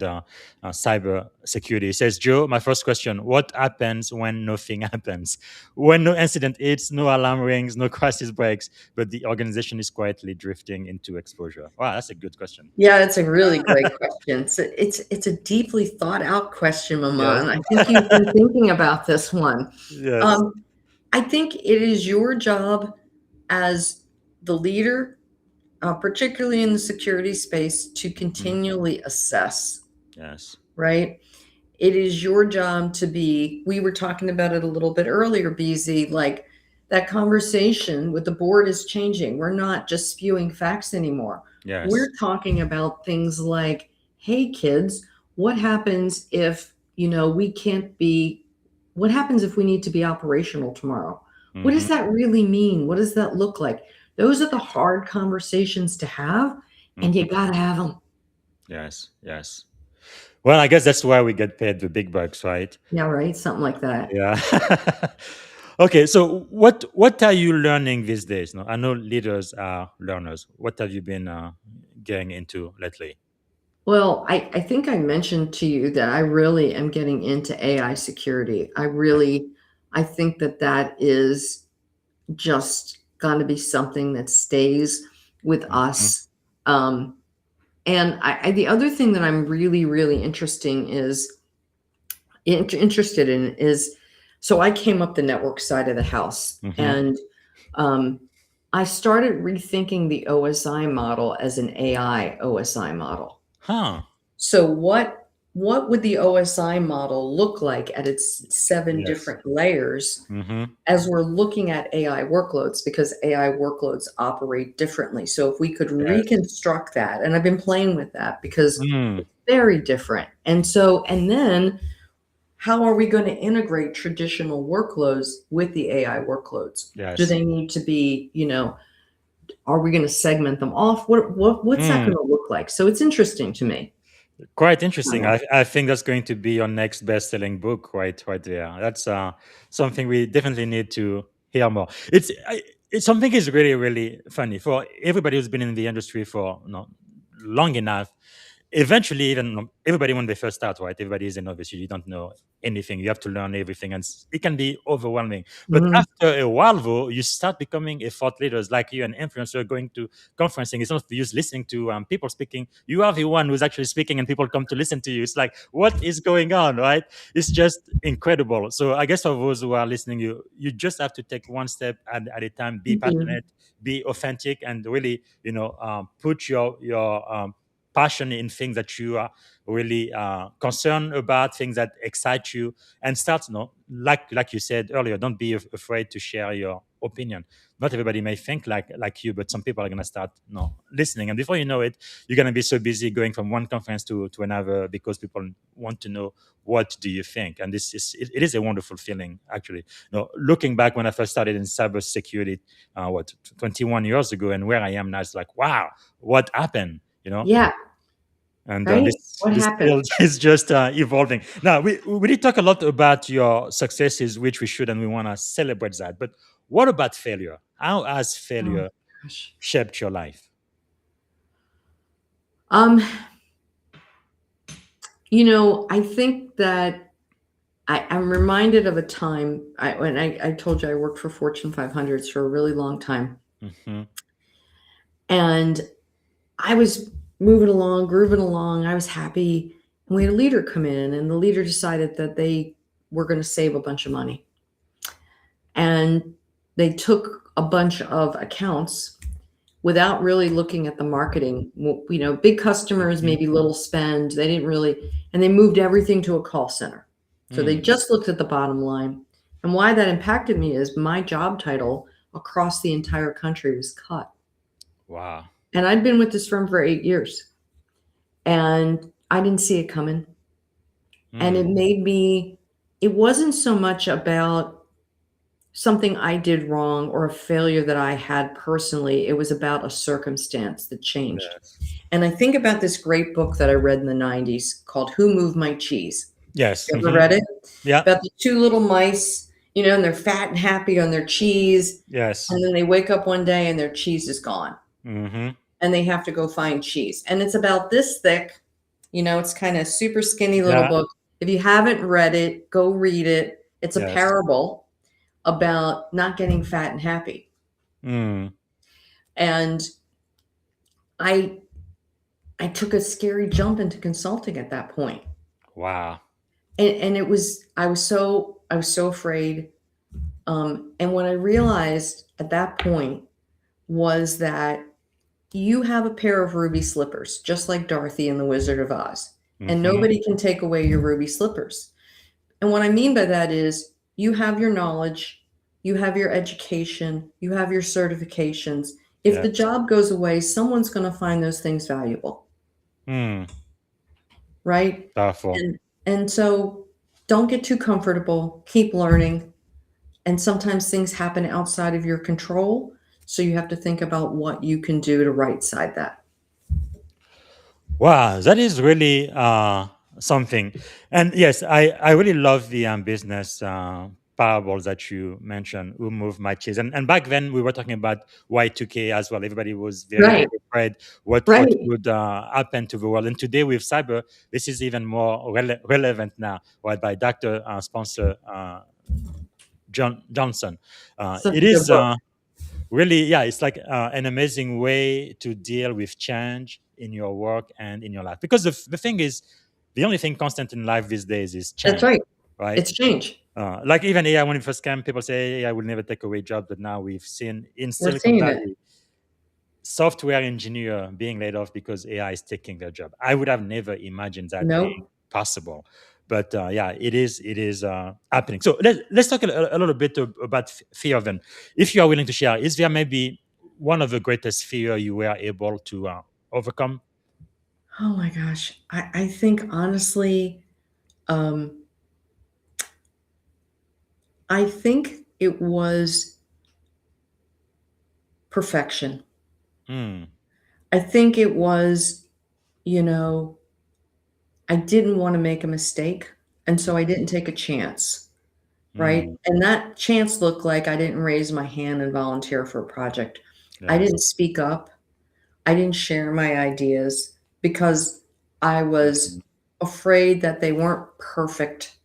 cyber security, says, Joe, my first question, what happens when nothing happens? When no incident hits, no alarm rings, no crisis breaks, but the organization is quietly drifting into exposure? Wow, that's a good question. Yeah, it's a really great question. So it's a deeply thought out question, Yes. Maman. I think you've been thinking about this one. Yes. I think it is your job as the leader, particularly in the security space, to Mhm. continually assess, Yes. right? It is your job to be, we were talking about it a little bit earlier, BZ, like that conversation with the board is changing. We're not just spewing facts anymore. Yes. We're talking about things like, hey, kids, what happens if, we can't be, what happens if we need to be operational tomorrow? What Hmm. does that really mean? What does that look like? Those are the hard conversations to have, and you got to have them. Yes. Yes. Well, I guess that's why we get paid the big bucks, right? Yeah, right? Something like that. Yeah. Okay. So, what are you learning these days? No, I know leaders are learners. What have you been getting into lately? Well, I think I mentioned to you that I really am getting into AI security. I think that that is just going to be something that stays with Mhm. us. Um, and the other thing that I'm really, really interested in is, so I came up the network side of the house, Mhm. and um, I started rethinking the OSI model as an AI OSI model. Huh. So what would the OSI model look like at its 7 Yes. different layers Mhm. as we're looking at AI workloads, because AI workloads operate differently. So if we could Yes. reconstruct that, and I've been playing with that because Mm. it's very different. And then how are we going to integrate traditional workloads with the AI workloads? Do Yes. they need to be, are we going to segment them off? What's that Mm. going to look like? So it's interesting to me. Quite interesting. I think that's going to be your next best-selling book, right there. That's something we definitely need to hear more. It's something is really really funny for everybody who's been in the industry for long enough. Eventually, even everybody when they first start, right? Everybody is a novice. You don't know anything. You have to learn everything, and it can be overwhelming. But Mhm. after a while, though, you start becoming a thought leader, like you, an influencer, going to conferencing. It's not just listening to people speaking. You are the one who's actually speaking, and people come to listen to you. It's like, what is going on, right? It's just incredible. So I guess for those who are listening, you just have to take one step at a time. Be Mhm. passionate, be authentic, and really, put your passion in things that you are really concerned about, things that excite you, and start, like you said earlier, don't be afraid to share your opinion. Not everybody may think like you, but some people are going to start listening, and before you know it, you're going to be so busy going from one conference to another because people want to know what do you think. And it is a wonderful feeling, actually. Looking back when I first started in cybersecurity, 21 years ago, and where I am now, it's like, wow, what happened, Yeah, and right? this What this happened? field is just evolving. Now we did talk a lot about your successes, which we should, and we want to celebrate that. But what about failure? How has Oh failure gosh. shaped your life? Um, I think that I'm reminded of a time when I told you I worked for Fortune 500s for a really long time. Hmm. And I was moving along, grooving along. I was happy. And we had a leader come in, and the leader decided that they were going to save a bunch of money. And they took a bunch of accounts without really looking at the marketing. Big customers, Hmm. maybe little spend. They didn't really, and they moved everything to a call center. So they Mm. just looked at the bottom line. And why that impacted me is my job title across the entire country was cut. Wow. And I'd been with this firm for 8 years, and I didn't see it coming. And Mm. it wasn't so much about something I did wrong or a failure that I had personally. It was about a circumstance that changed. Yes. And I think about this great book that I read in the 90s called Who Moved My Cheese? Yes. You ever read it? Yeah. About the two little mice, and they're fat and happy on their cheese. Yes. And then they wake up one day and their cheese is gone. Mm-hmm. And they have to go find cheese. And it's about this thick, it's kind of super skinny little Yeah. book. If you haven't read it, go read it. It's a Yes. parable about not getting fat and happy. Mm. And I took a scary jump into consulting at that point. Wow. And I was so afraid. And what I realized at that point was that you have a pair of ruby slippers, just like Dorothy in The Wizard of Oz, and Mhm. nobody can take away your ruby slippers. And what I mean by that is you have your knowledge, you have your education, you have your certifications. If the Yes. job goes away, someone's going to find those things valuable, Mm. right? Powerful. And so don't get too comfortable, keep learning. And sometimes things happen outside of your control. So you have to think about what you can do to right side that. Wow, that is really something. And yes, I really love the business parables that you mentioned, who moved my cheese. And back then we were talking about Y2K as well. Everybody was very, very Right, afraid what right. would happen to the world. And today with cyber, this is even more relevant now, right, by Dr. Sponsor Johnson. Such It a good is book. really, yeah, it's like an amazing way to deal with change in your work and in your life. Because the thing is, the only thing constant in life these days is That's change, right. right? It's change. Like even AI, when it first came, people say AI will never take away jobs, but now we've seen in We're Silicon seeing it. Valley software engineer being laid off because AI is taking their job. I would have never imagined that being No, possible, but yeah, it is. It is happening. So let's talk a little bit about fear. Then, if you are willing to share, is there maybe one of the greatest fear you were able to overcome? oh my gosh. I think honestly, um, I think it was perfection. Mm, I think it was, you know, I didn't want to make a mistake. And so I didn't take a chance, right? mm, And that chance looked like I didn't raise my hand and volunteer for a project. I yes. didn't speak up. I didn't share my ideas because I was Mhm, afraid that they weren't perfect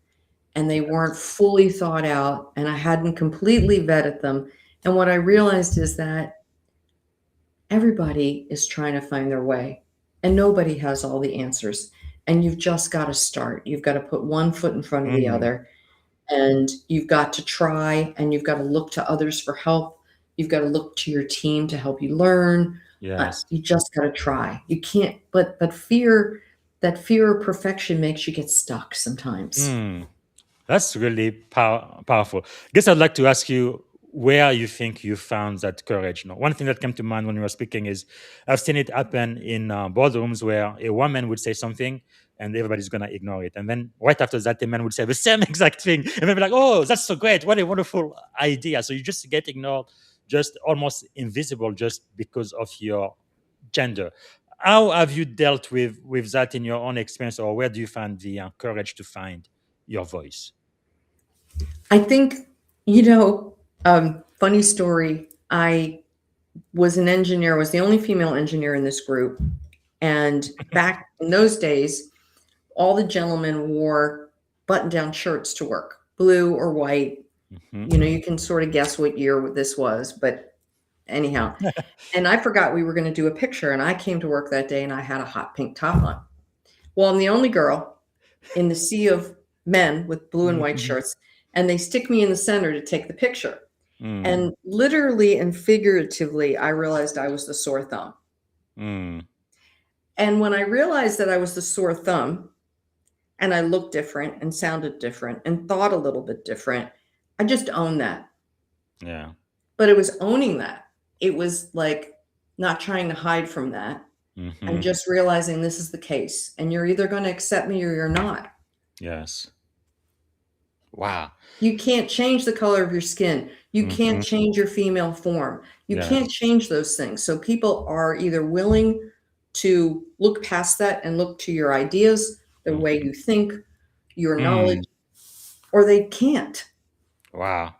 and they weren't fully thought out and I hadn't completely vetted them. And what I realized is that everybody is trying to find their way and nobody has all the answers. And you've just got to start. You've got to put one foot in front of the mm, other and you've got to try and you've got to look to others for help. You've got to look to your team to help you learn. yes. You just got to try. You can't, but fear, that fear of perfection makes you get stuck sometimes. Mm. That's really powerful. Guess I'd like to ask you where you think you found that courage. No, one thing that came to mind when you were speaking is I've seen it happen in boardrooms where a woman would say something and everybody's gonna ignore it, and then right after that, a man would say the same exact thing, and they'll be like, "Oh, that's so great! What a wonderful idea!" So you just get ignored, just almost invisible, just because of your gender. How have you dealt with that in your own experience, or where do you find the courage to find your voice? I think, funny story. I was an engineer, was the only female engineer in this group. And back in those days, all the gentlemen wore button down shirts to work, blue or white. Mhm. You can sort of guess what year this was, but anyhow. And I forgot we were going to do a picture. And I came to work that day and I had a hot pink top on. Well, I'm the only girl in the sea of men with blue and white Mhm. shirts. And they stick me in the center to take the picture. Mm, And literally and figuratively, I realized I was the sore thumb. mm, And when I realized that I was the sore thumb and I looked different and sounded different and thought a little bit different, I just owned that. yeah. But it was owning that. It was like not trying to hide from that and Mhm. just realizing this is the case. And you're either going to accept me or you're not. Yes. Wow. You can't change the color of your skin. You can't Hmm. change your female form. You can't Yes. change those things. So people are either willing to look past that and look to your ideas, the way Hmm. you think, your knowledge, Mm. or they can't. Wow.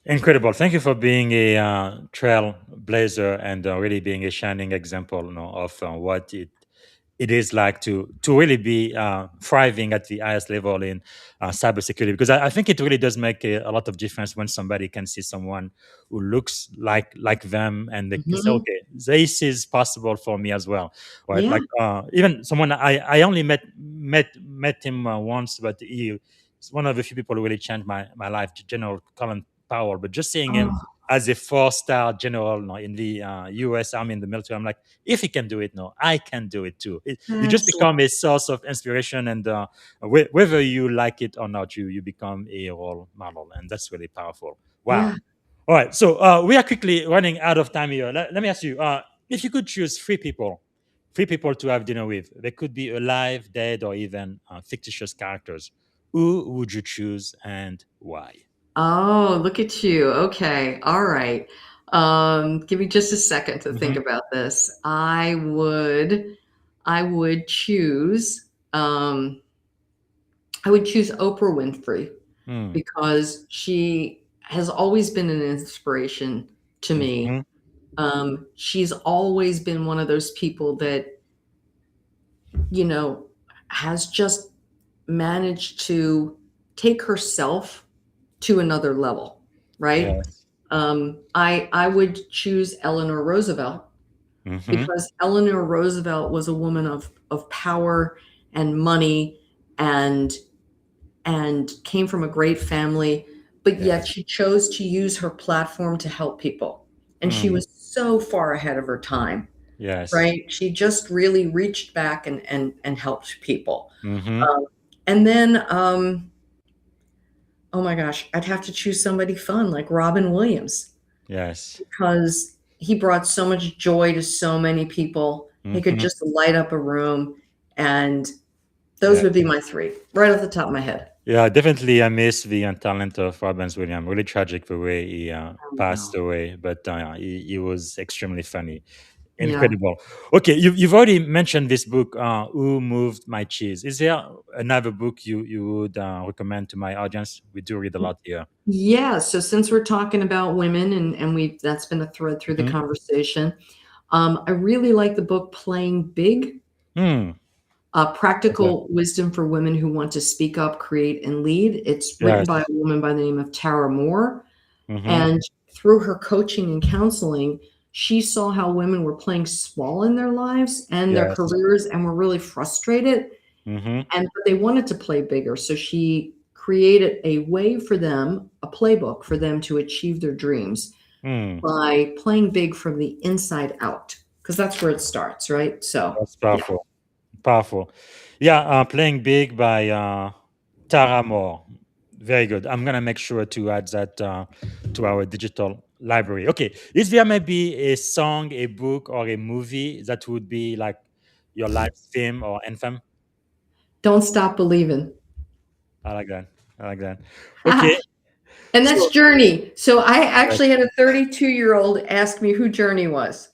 Incredible. Thank you for being a trailblazer and really being a shining example, of what it is like to really be thriving at the highest level in cybersecurity. Because I think it really does make a lot of difference when somebody can see someone who looks like them, and they can say, Mhm. "Okay, this is possible for me as well." Right? Yeah. Like even someone I only met him once, but he's one of the few people who really changed my life. General Colin Powell, but just seeing him Oh, as a four-star general, in the U.S. Army, in the military, I'm like, if he can do it, no, I can do it too. You just that's become a source of inspiration, and whether you like it or not, you become a role model, and that's really powerful. Wow. yeah. All right, so we are quickly running out of time here. Let me ask you, if you could choose three people to have dinner with, they could be alive, dead, or even fictitious characters. Who would you choose and why? Oh, look at you. Okay. All right. Give me just a second to think Hmm. about this. I would choose I would choose Oprah Winfrey Mm. because she has always been an inspiration to me. Hmm. She's always been one of those people that, you know, has just managed to take herself to another level, right? Yes. I would choose Eleanor Roosevelt Hmm. because Eleanor Roosevelt was a woman of power and money and came from a great family, but yet Yes. she chose to use her platform to help people. And she Mm. was so far ahead of her time, Yes. right? She just really reached back and helped people. Hmm. Um, and then, oh my gosh, I'd have to choose somebody fun like Robin Williams Yes. because he brought so much joy to so many people. He could Hmm. just light up a room. And those Yeah. would be my three right off the top of my head. Yeah, definitely. I miss the talent of Robbins Williams. Really tragic the way he Oh, passed no. away, but he was extremely funny. Yeah. Incredible. Okay, you've already mentioned this book, Who Moved My Cheese. Is there another book you would recommend to my audience? We do read a lot here. Yeah. So since we're talking about women and we that's been a thread through the Hmm. conversation, I really like the book Playing Big, Hmm. Okay. Practical Wisdom for Women Who Want to Speak Up, Create, and Lead. It's written by a Yes. woman by the name of Tara Moore. Hmm. And through her coaching and counseling, she saw how women were playing small in their lives and their Yes. careers and were really frustrated Hmm. and but they wanted to play bigger. So she created a way for them, a playbook for them to achieve their dreams Hmm. by playing big from the inside out, because that's where it starts, right? So, That's yeah. powerful. Powerful. Yeah, Playing Big by Tara Moore. Very good. I'm going to make sure to add that to our digital library. Okay. Is there maybe a song, a book, or a movie that would be like your life theme or anthem? Don't stop believing. I like that. I like that. Okay. And that's So, Journey. So I yes. actually had a 32-year-old ask me who Journey was.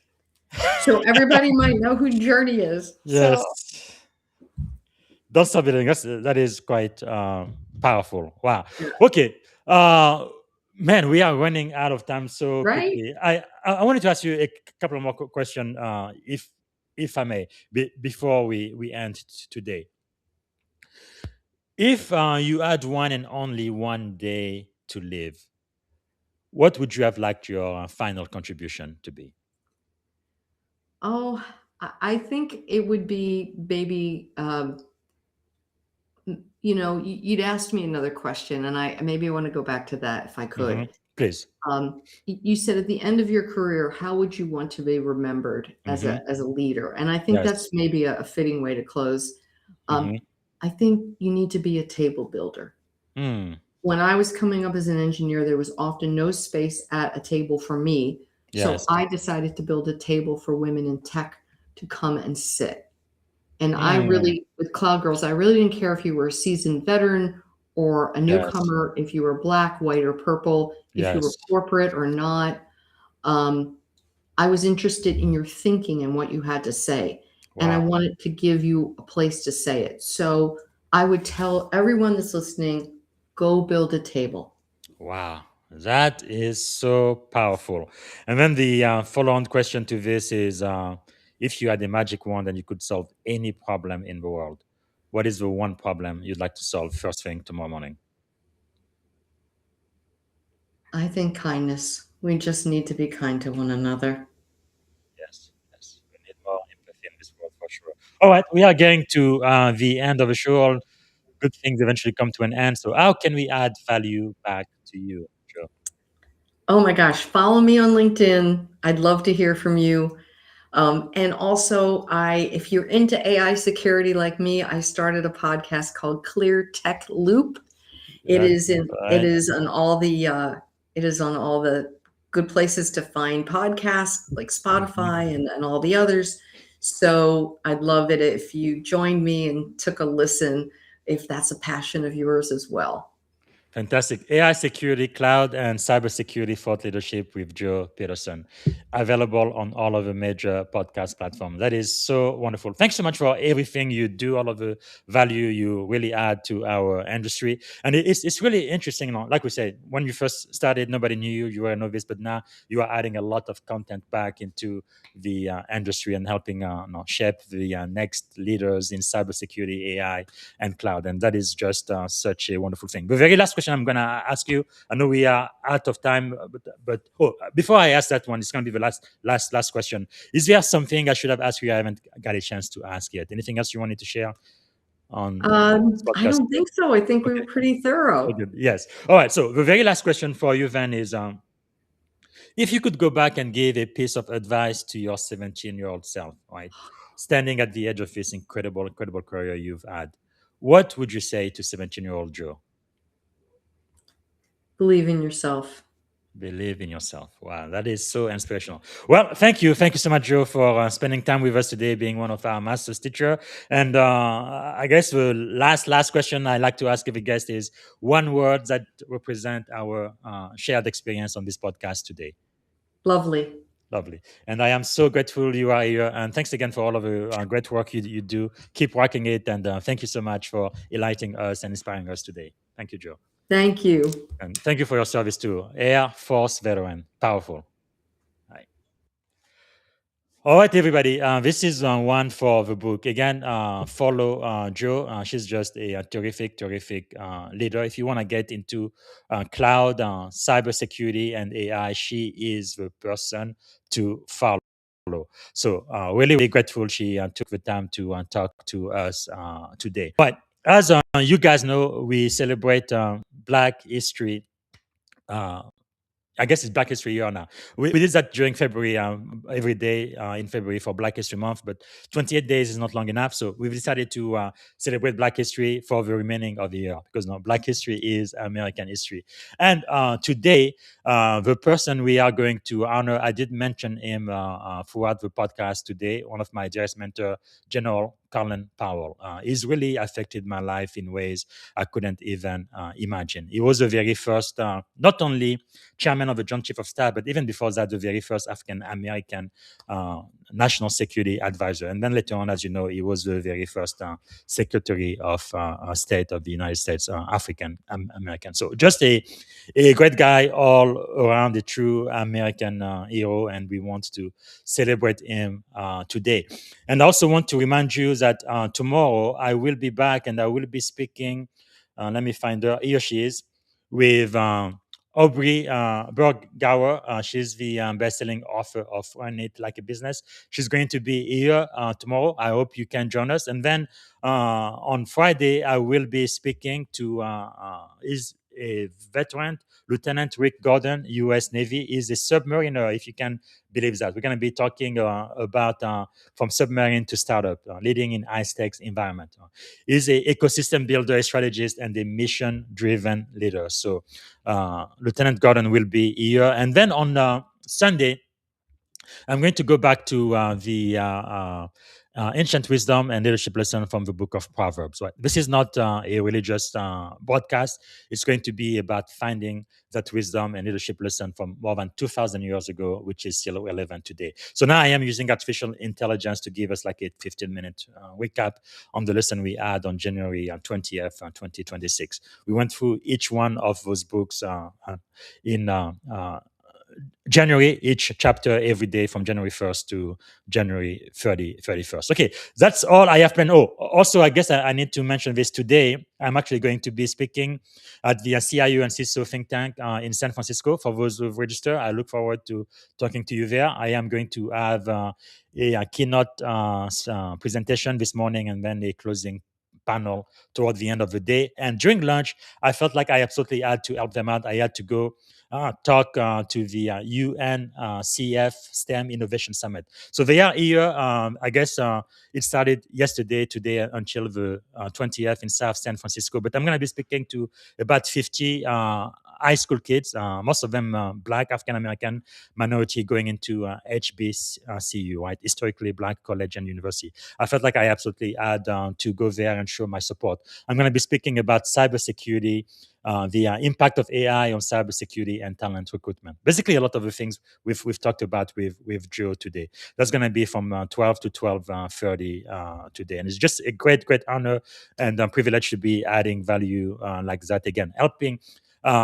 So everybody might know who Journey is. So Yes. Don't stop believing. That is quite powerful. Wow. yeah, Okay. Uh, man, we are running out of time so right? quickly. I wanted to ask you a couple of more questions, if I may, before we end today. If you had one and only one day to live, what would you have liked your final contribution to be? Oh, I think it would be maybe you'd asked me another question, and I maybe want to go back to that if I Hmm. could. Please. You said at the end of your career, how would you want to be remembered as Hmm. a leader? And I think Yes. that's maybe a fitting way to close. Um, Hmm. I think you need to be a table builder. Mm. When I was coming up as an engineer, there was often no space at a table for me. So Yes. I decided to build a table for women in tech to come and sit. And I Mm. really, with Cloud Girls, I really didn't care if you were a seasoned veteran or a Yes. newcomer, if you were black, white, or purple, if you were Yes. corporate or not. I was interested in your thinking and what you had to say, and I Wow. wanted to give you a place to say it. So I would tell everyone that's listening, go build a table. Wow. That is so powerful. And then the follow-on question to this is, if you had a magic wand and you could solve any problem in the world, what is the one problem you'd like to solve first thing tomorrow morning? I think kindness. We just need to be kind to one another. Yes, yes. We need more empathy in this world for sure. All right, we are getting to the end of the show. All good things eventually come to an end. So, how can we add value back to you, Joe? Oh my gosh, follow me on LinkedIn. I'd love to hear from you. And also, if you're into AI security like me, I started a podcast called ClearTech Loop. It That's is in. It right. is on all the. It is on all the good places to find podcasts like Mhm. Spotify and all the others. So I'd love it if you joined me and took a listen, if that's a passion of yours as well. Fantastic. AI security, cloud, and cybersecurity thought leadership with Joe Peterson. Available on all of the major podcast platforms. That is so wonderful. Thanks so much for everything you do, all of the value you really add to our industry. And it's really interesting. Like we said, when you first started, nobody knew you. You were a novice, but now you are adding a lot of content back into the industry and helping shape the next leaders in cybersecurity, AI, and cloud. And that is just such a wonderful thing. The very last question I'm going to ask you, I know we are out of time, but before I ask that one, it's going to be the last question. Is there something I should have asked you I haven't got a chance to ask yet? Anything else you wanted to share on this I podcast don't today? think so. I think we Okay. were pretty thorough. Okay. Yes. All right. So the very last question for you then is, if you could go back and give a piece of advice to your 17-year-old self, right, standing at the edge of this incredible career you've had, what would you say to 17-year-old Joe? Believe in yourself. Believe in yourself. Wow, that is so inspirational. Well, thank you. Thank you so much, Joe, for spending time with us today, being one of our master's teacher. And I guess the last question I like to ask every guest is one word that represent our shared experience on this podcast today. Lovely. Lovely. And I am so grateful you are here. And thanks again for all of the great work you do. Keep rocking it. And thank you so much for enlightening us and inspiring us today. Thank you, Joe. Thank you. And thank you for your service too. Air Force veteran. Powerful. Right. All right, everybody. This is one for the book. Again, follow Joe. She's just a terrific leader. If you want to get into cloud, cybersecurity, and AI, she is the person to follow. So, really grateful she took the time to talk to us today. But as you guys know, we celebrate Black History. Uh, I guess it's Black History Year now. We did that during February, every day in February for Black History Month, but 28 days is not long enough. So we've decided to celebrate Black History for the remaining of the year because no, Black History is American history. And today, the person we are going to honor, I did mention him throughout the podcast today, one of my dearest mentor, General Colin Powell. He's really affected my life in ways I couldn't even imagine. He was the very first, not only chairman of the Joint Chief of Staff, but even before that, the very first African American national security advisor. And then later on, as you know, he was the very first Secretary of State of the United States, African American. So just a great guy all around, a true American hero, and we want to celebrate him today. And I also want to remind you that tomorrow I will be back and I will be speaking. Let me find her. Here she is with Aubrey Bergauer. She's the best-selling author of Run It Like a Business. She's going to be here tomorrow. I hope you can join us. And then on Friday, I will be speaking to is a veteran, Lieutenant Rick Gordon, U.S. Navy. Is a submariner, if you can believe that. We're going to be talking about from submarine to startup, leading in high-stakes environment. He's a ecosystem builder, a strategist, and a mission-driven leader. So Lieutenant Gordon will be here. And then on Sunday, I'm going to go back to the ancient wisdom and leadership lesson from the book of Proverbs. Right? This is not a religious broadcast. It's going to be about finding that wisdom and leadership lesson from more than 2,000 years ago, which is still relevant today. So now I am using artificial intelligence to give us like a 15-minute recap on the lesson we had on January 20th, 2026. We went through each one of those books in January, each chapter every day from January 1st to January 31st. Okay, that's all I have planned. Oh, also, I guess I need to mention this today. I'm actually going to be speaking at the CIO and CISO think tank in San Francisco. For those who've registered, I look forward to talking to you there. I am going to have a keynote presentation this morning and then a closing panel toward the end of the day. And during lunch, I felt like I absolutely had to help them out. I had to go talk to the UNCF STEM Innovation Summit. So they are here. I guess it started yesterday, today until the 20th in South San Francisco. But I'm going to be speaking to about 50 high school kids, most of them Black, African-American minority, going into HBCU, right? Historically Black college and university. I felt like I absolutely had to go there and show my support. I'm going to be speaking about cybersecurity, the impact of AI on cybersecurity and talent recruitment. Basically, a lot of the things we've talked about with Joe today. That's going to be from 12 to 12:30 today. And it's just a great honor and privilege to be adding value like that again, helping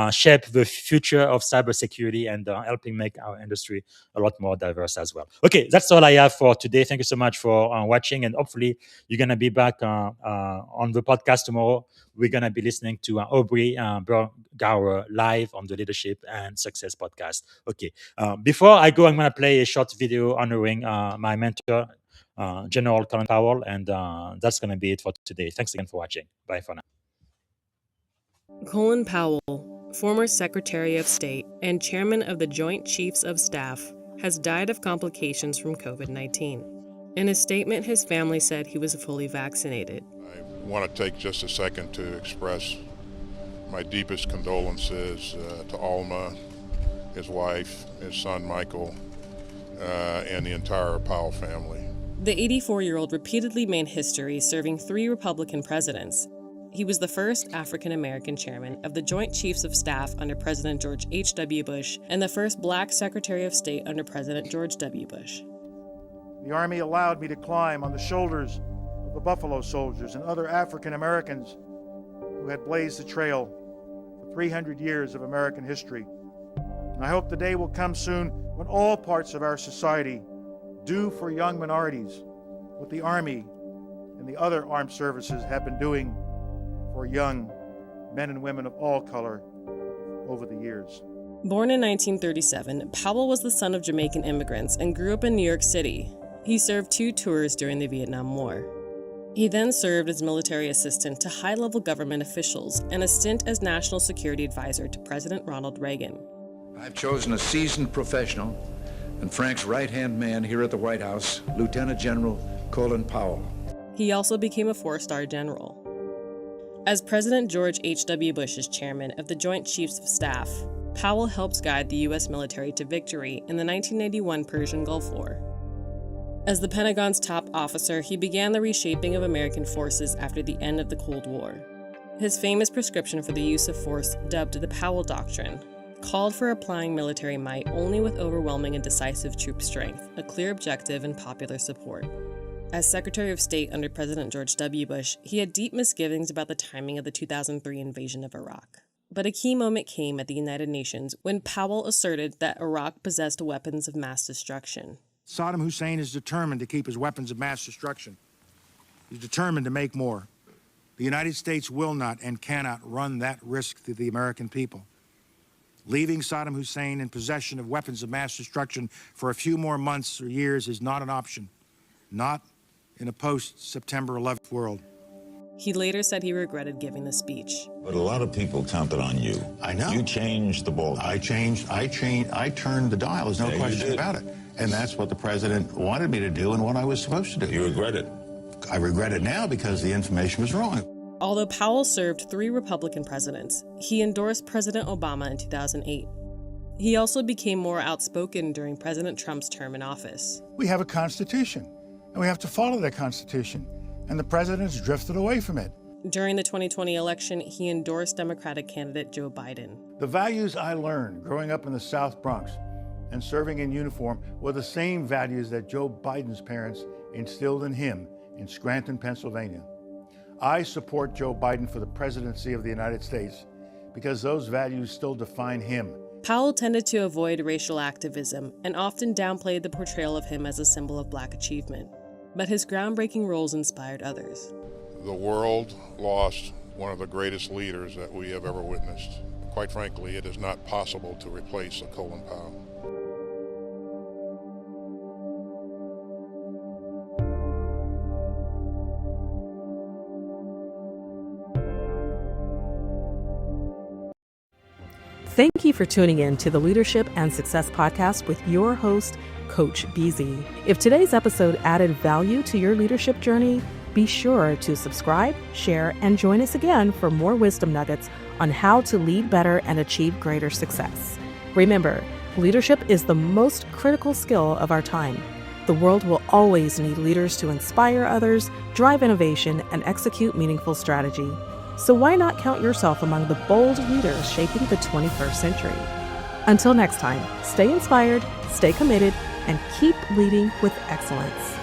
shape the future of cybersecurity and helping make our industry a lot more diverse as well. Okay, that's all I have for today. Thank you so much for watching, and hopefully you're going to be back on the podcast tomorrow. We're going to be listening to Aubrey Bergauer live on the Leadership and Success podcast. Okay, before I go, I'm going to play a short video honoring my mentor, General Colin Powell, and that's going to be it for today. Thanks again for watching. Bye for now. Colin Powell, former Secretary of State and Chairman of the Joint Chiefs of Staff, has died of complications from COVID-19. In a statement, his family said he was fully vaccinated. I want to take just a second to express my deepest condolences to Alma, his wife, his son Michael, and the entire Powell family. The 84-year-old repeatedly made history serving 3 Republican presidents. He was the first African-American chairman of the Joint Chiefs of Staff under President George H.W. Bush and the first Black Secretary of State under President George W. Bush. The Army allowed me to climb on the shoulders of the Buffalo Soldiers and other African Americans who had blazed the trail for 300 years of American history. And I hope the day will come soon when all parts of our society do for young minorities what the Army and the other armed services have been doing for young men and women of all color over the years. Born in 1937, Powell was the son of Jamaican immigrants and grew up in New York City. He served 2 tours during the Vietnam War. He then served as military assistant to high-level government officials and a stint as national security advisor to President Ronald Reagan. I've chosen a seasoned professional and Frank's right-hand man here at the White House, Lieutenant General Colin Powell. He also became a 4-star general. As President George H.W. Bush's chairman of the Joint Chiefs of Staff, Powell helped guide the U.S. military to victory in the 1991 Persian Gulf War. As the Pentagon's top officer, he began the reshaping of American forces after the end of the Cold War. His famous prescription for the use of force, dubbed the Powell Doctrine, called for applying military might only with overwhelming and decisive troop strength, a clear objective, and popular support. As Secretary of State under President George W. Bush, he had deep misgivings about the timing of the 2003 invasion of Iraq. But a key moment came at the United Nations when Powell asserted that Iraq possessed weapons of mass destruction. Saddam Hussein is determined to keep his weapons of mass destruction. He's determined to make more. The United States will not and cannot run that risk to the American people. Leaving Saddam Hussein in possession of weapons of mass destruction for a few more months or years is not an option. Not in a post-September 11th world. He later said he regretted giving the speech. But a lot of people counted on you. I know. You changed the ball. I turned the dial, there's no question about it. And that's what the president wanted me to do and what I was supposed to do. You regret it? I regret it now because the information was wrong. Although Powell served 3 Republican presidents, he endorsed President Obama in 2008. He also became more outspoken during President Trump's term in office. We have a Constitution, and we have to follow that Constitution, and the president's drifted away from it. During the 2020 election, he endorsed Democratic candidate Joe Biden. The values I learned growing up in the South Bronx and serving in uniform were the same values that Joe Biden's parents instilled in him in Scranton, Pennsylvania. I support Joe Biden for the presidency of the United States because those values still define him. Powell tended to avoid racial activism and often downplayed the portrayal of him as a symbol of Black achievement. But his groundbreaking roles inspired others. The world lost one of the greatest leaders that we have ever witnessed. Quite frankly, it is not possible to replace a Colin Powell. Thank you for tuning in to the Leadership and Success Podcast with your host, Coach BZ. If today's episode added value to your leadership journey, be sure to subscribe, share, and join us again for more wisdom nuggets on how to lead better and achieve greater success. Remember, leadership is the most critical skill of our time. The world will always need leaders to inspire others, drive innovation, and execute meaningful strategy. So why not count yourself among the bold leaders shaping the 21st century? Until next time, stay inspired, stay committed, and keep leading with excellence.